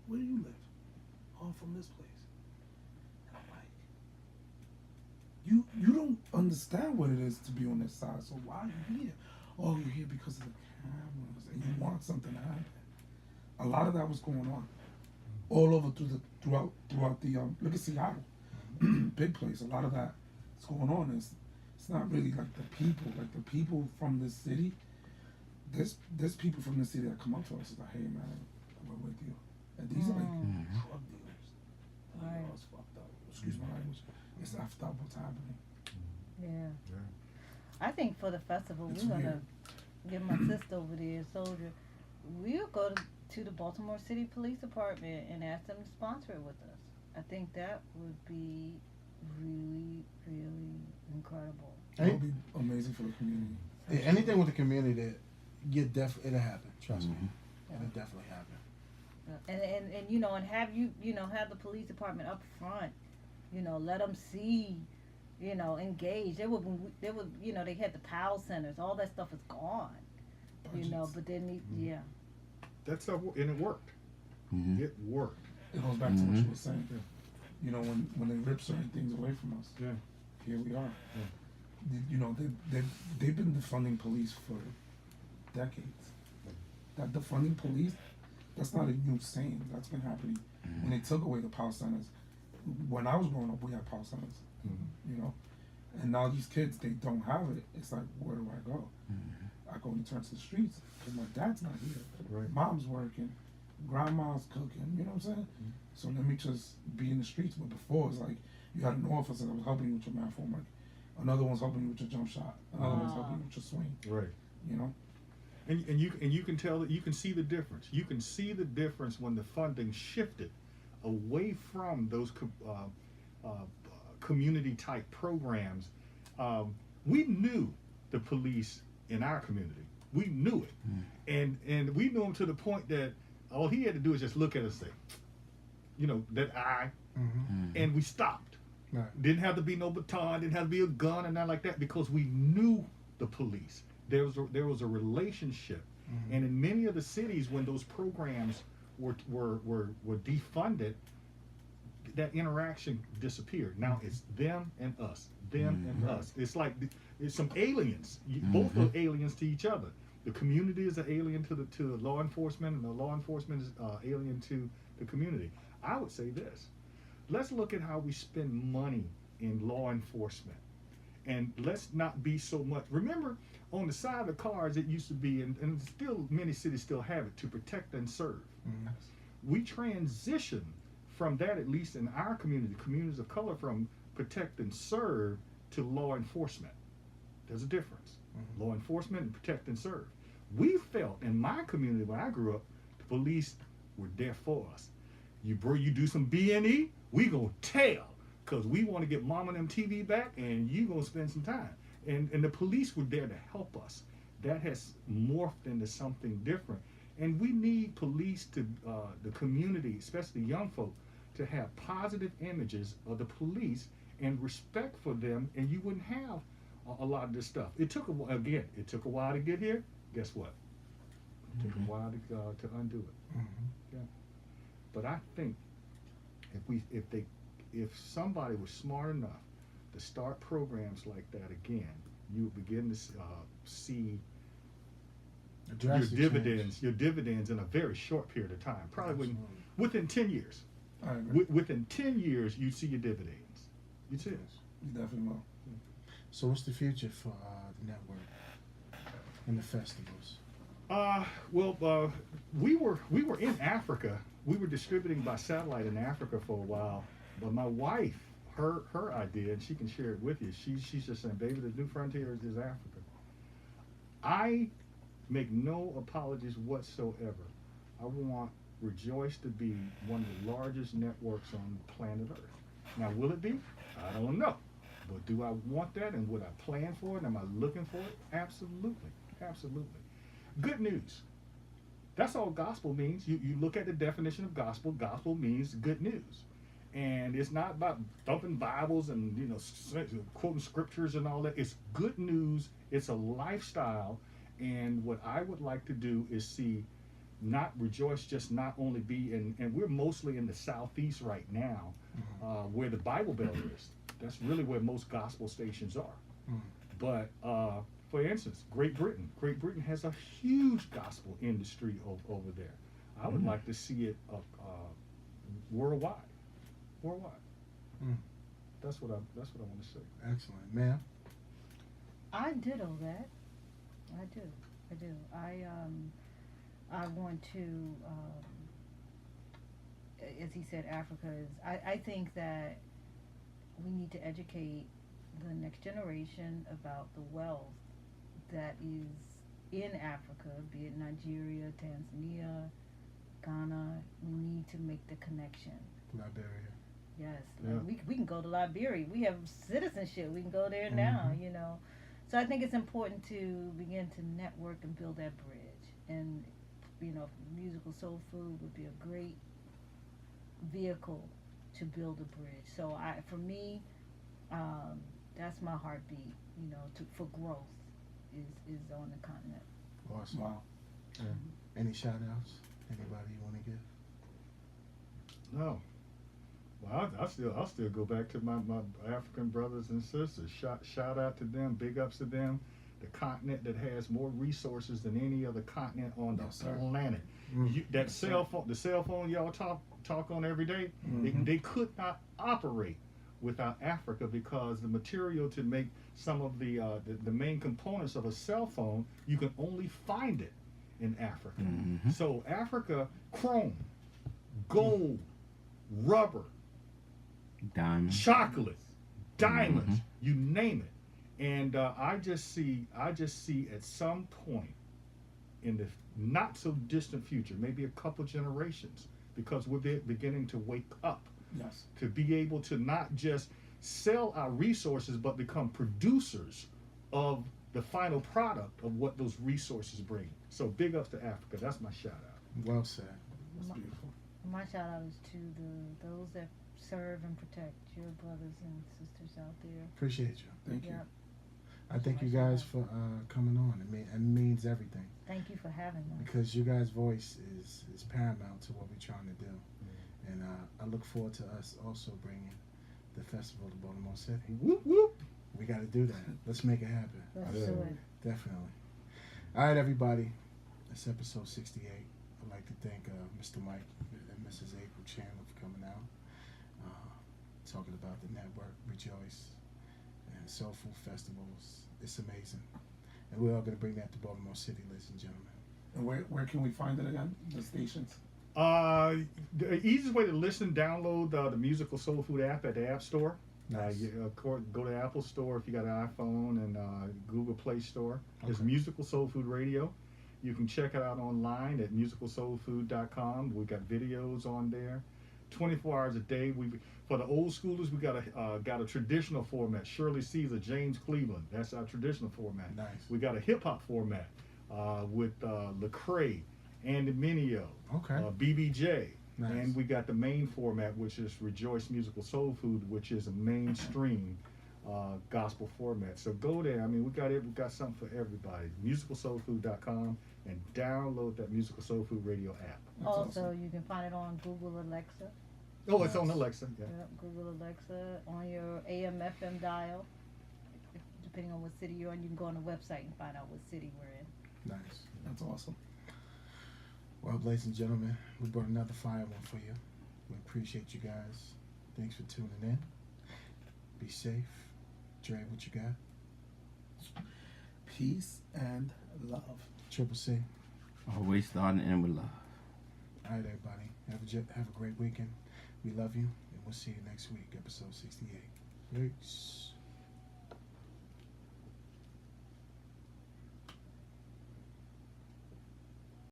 where do you live? Oh, I'm from this place. And I'm like, you don't understand what it is to be on this side, so why are you here? Oh, you're here because of the cameras and you want something to happen. A lot of that was going on all over throughout the look at Seattle, big place. A lot of that is going on. It's not really like the people from this city. There's people from the city that come up to us and like, hey man, we're with you. And these are like drug dealers. Right. It's fucked up. Excuse my language. It's effed up what's happening. Yeah. I think for the festival, It's we're gonna weird. get my sister over there, Soldier. We'll go to the Baltimore City Police Department and ask them to sponsor it with us. I think that would be really, really incredible. It would be amazing for the community. Yeah, anything with the community, it'll happen. Trust me, it'll definitely happen. And have have the police department up front, let them see, engage. They had the PAL centers, all that stuff is gone, Budgets. but then That stuff, and it worked. It worked. It goes back to what you were saying. When they rip certain things away from us. Yeah. Here we are. They've been defunding police for decades. That defunding police, that's not a new saying. That's been happening. When they took away the power centers, when I was growing up, we had power centers. And now these kids, they don't have it. It's like, where do I go? I go and turn to the streets because my dad's not here. Right. Mom's working, grandma's cooking. You know what I'm saying? So let me just be in the streets. But before, it's like you had an officer that was helping you with your math homework. Another one's helping you with your jump shot. Another one's helping you with your swing. Right. You know. And you can tell that you can see the difference. You can see the difference when the funding shifted away from those community type programs. We knew the police in our community. We knew it, and we knew him to the point that all he had to do is just look at us and say, that eye, and we stopped. Right. Didn't have to be no baton, didn't have to be a gun and nothing like that, because we knew the police. There was a relationship, and in many of the cities when those programs were defunded, that interaction disappeared. Now it's them and us, and us. It's like it's some aliens. Both are aliens to each other. The community is an alien to law enforcement, and the law enforcement is alien to the community. I would say this: let's look at how we spend money in law enforcement, And let's not be so much. Remember, on the side of the cars, it used to be, and still many cities still have it, to protect and serve. Mhm. We transition from that, at least in our community, communities of color, from protect and serve to law enforcement. There's a difference. Mhm. Law enforcement and protect and serve. We felt in my community when I grew up, the police were there for us. You do some B&E, we gonna tell, cause we want to get mom and them TV back, and you gonna spend some time. And the police were there to help us. That has morphed into something different. And we need police to, the community, especially young folk, to have positive images of the police and respect for them, and you wouldn't have a lot of this stuff. It took a while to get here. Guess what? It took a while to undo it. Mhm. But I think if somebody was smart enough to start programs like that again, you would begin to see A your drastic dividends in a very short period of time. Probably within 10 years. I agree. Within 10 years, you see your dividends. You see it. You definitely will. So what's the future for the network and the festivals? We were in Africa. We were distributing by satellite in Africa for a while. But my wife, her idea, and she can share it with you. She's just saying, baby, the new frontier is Africa. I make no apologies whatsoever. I want Rejoice to be one of the largest networks on planet Earth. Now, will it be? I don't know. But do I want that, and would I plan for it? Am I looking for it? Absolutely. Absolutely. Good news. That's all gospel means. You look at the definition of gospel. Gospel means good news. And it's not about thumping Bibles and, quoting scriptures and all that. It's good news. It's a lifestyle. And what I would like to do is see not Rejoice just not only be in, and we're mostly in the southeast right now, where the Bible Belt is. That's really where most gospel stations are. Mm. But for instance, Great Britain has a huge gospel industry over there. I would like to see it worldwide. Mm. That's what I want to say. Excellent, ma'am. I ditto that. I do. I want to, as he said, Africa is. I think that we need to educate the next generation about the wealth that is in Africa, be it Nigeria, Tanzania, Ghana. We need to make the connection. Liberia. Yes, Yeah. we can go to Liberia. We have citizenship. We can go there now, So I think it's important to begin to network and build that bridge. And, musical soul food would be a great vehicle to build a bridge. So for me, that's my heartbeat, for growth is on the continent. Awesome. Wow. Yeah. Any shout outs? Anybody you want to give? No. Well, I'll still go back to my African brothers and sisters. Shout out to them. Big ups to them. The continent that has more resources than any other continent on the Yes, sir. planet. Mm. The cell phone y'all talk on every day, they could not operate without Africa, because the material to make some of the main components of a cell phone, you can only find it in Africa. Mhm. So Africa, chrome, gold, rubber, Diamond. chocolate, diamonds, you name it. And I just see at some point in the not so distant future, maybe a couple generations, because we're beginning to wake up, Yes. to be able to not just sell our resources, but become producers of the final product of what those resources bring. So big ups to Africa. That's my shout out. Well said. That's beautiful. My shout out is to those that serve and protect your brothers and sisters out there. Appreciate you. Thank you. Yep. I thank you guys for coming on. It means everything, Thank you for having us. because you guys' voice is paramount to what we're trying to do. And I look forward to us also bringing the festival to Baltimore City. Whoop whoop. We got to do that. Let's make it happen. Let's Yeah. do it. Definitely. All right, everybody. That's episode 68. I'd like to thank Mr. Mike and Mrs. April Chandler for coming out, talking about the network, Rejoice, and soul food festivals. It's amazing. And we're all going to bring that to Baltimore City, ladies and gentlemen. And where can we find it again? The stations. The easiest way to listen, download the Musical Soul Food app at the App Store. Nice. Go to Apple Store if you got an iPhone, and Google Play Store. It's Okay. Musical Soul Food Radio. You can check it out online at musicalsoulfood.com. We got videos on there, 24 hours a day. For the old schoolers, we got a traditional format. Shirley Caesar, James Cleveland. That's our traditional format. Nice. We got a hip hop format with Lecrae, Andy Mineo, Okay. BBJ. Nice. And we got the main format, which is Rejoice Musical Soul Food, which is a mainstream gospel format. So go there. I mean, we got something for everybody. Musicalsoulfood.com, and download that Musical Soul Food Radio app. That's Also, awesome. you can find it on Google Alexa. Oh, it's Nice. on Alexa. Yeah. Yep, Google Alexa, on your AM/FM dial. Depending on what city you're in, you can go on the website and find out what city we're in. Nice. That's awesome. Well, ladies and gentlemen, we brought another fire one for you. We appreciate you guys. Thanks for tuning in. Be safe. Dre, what you got? Peace and love. Triple C. Always starting and end with love. All right, everybody. Have a great weekend. We love you, and we'll see you next week, episode 68. Peace.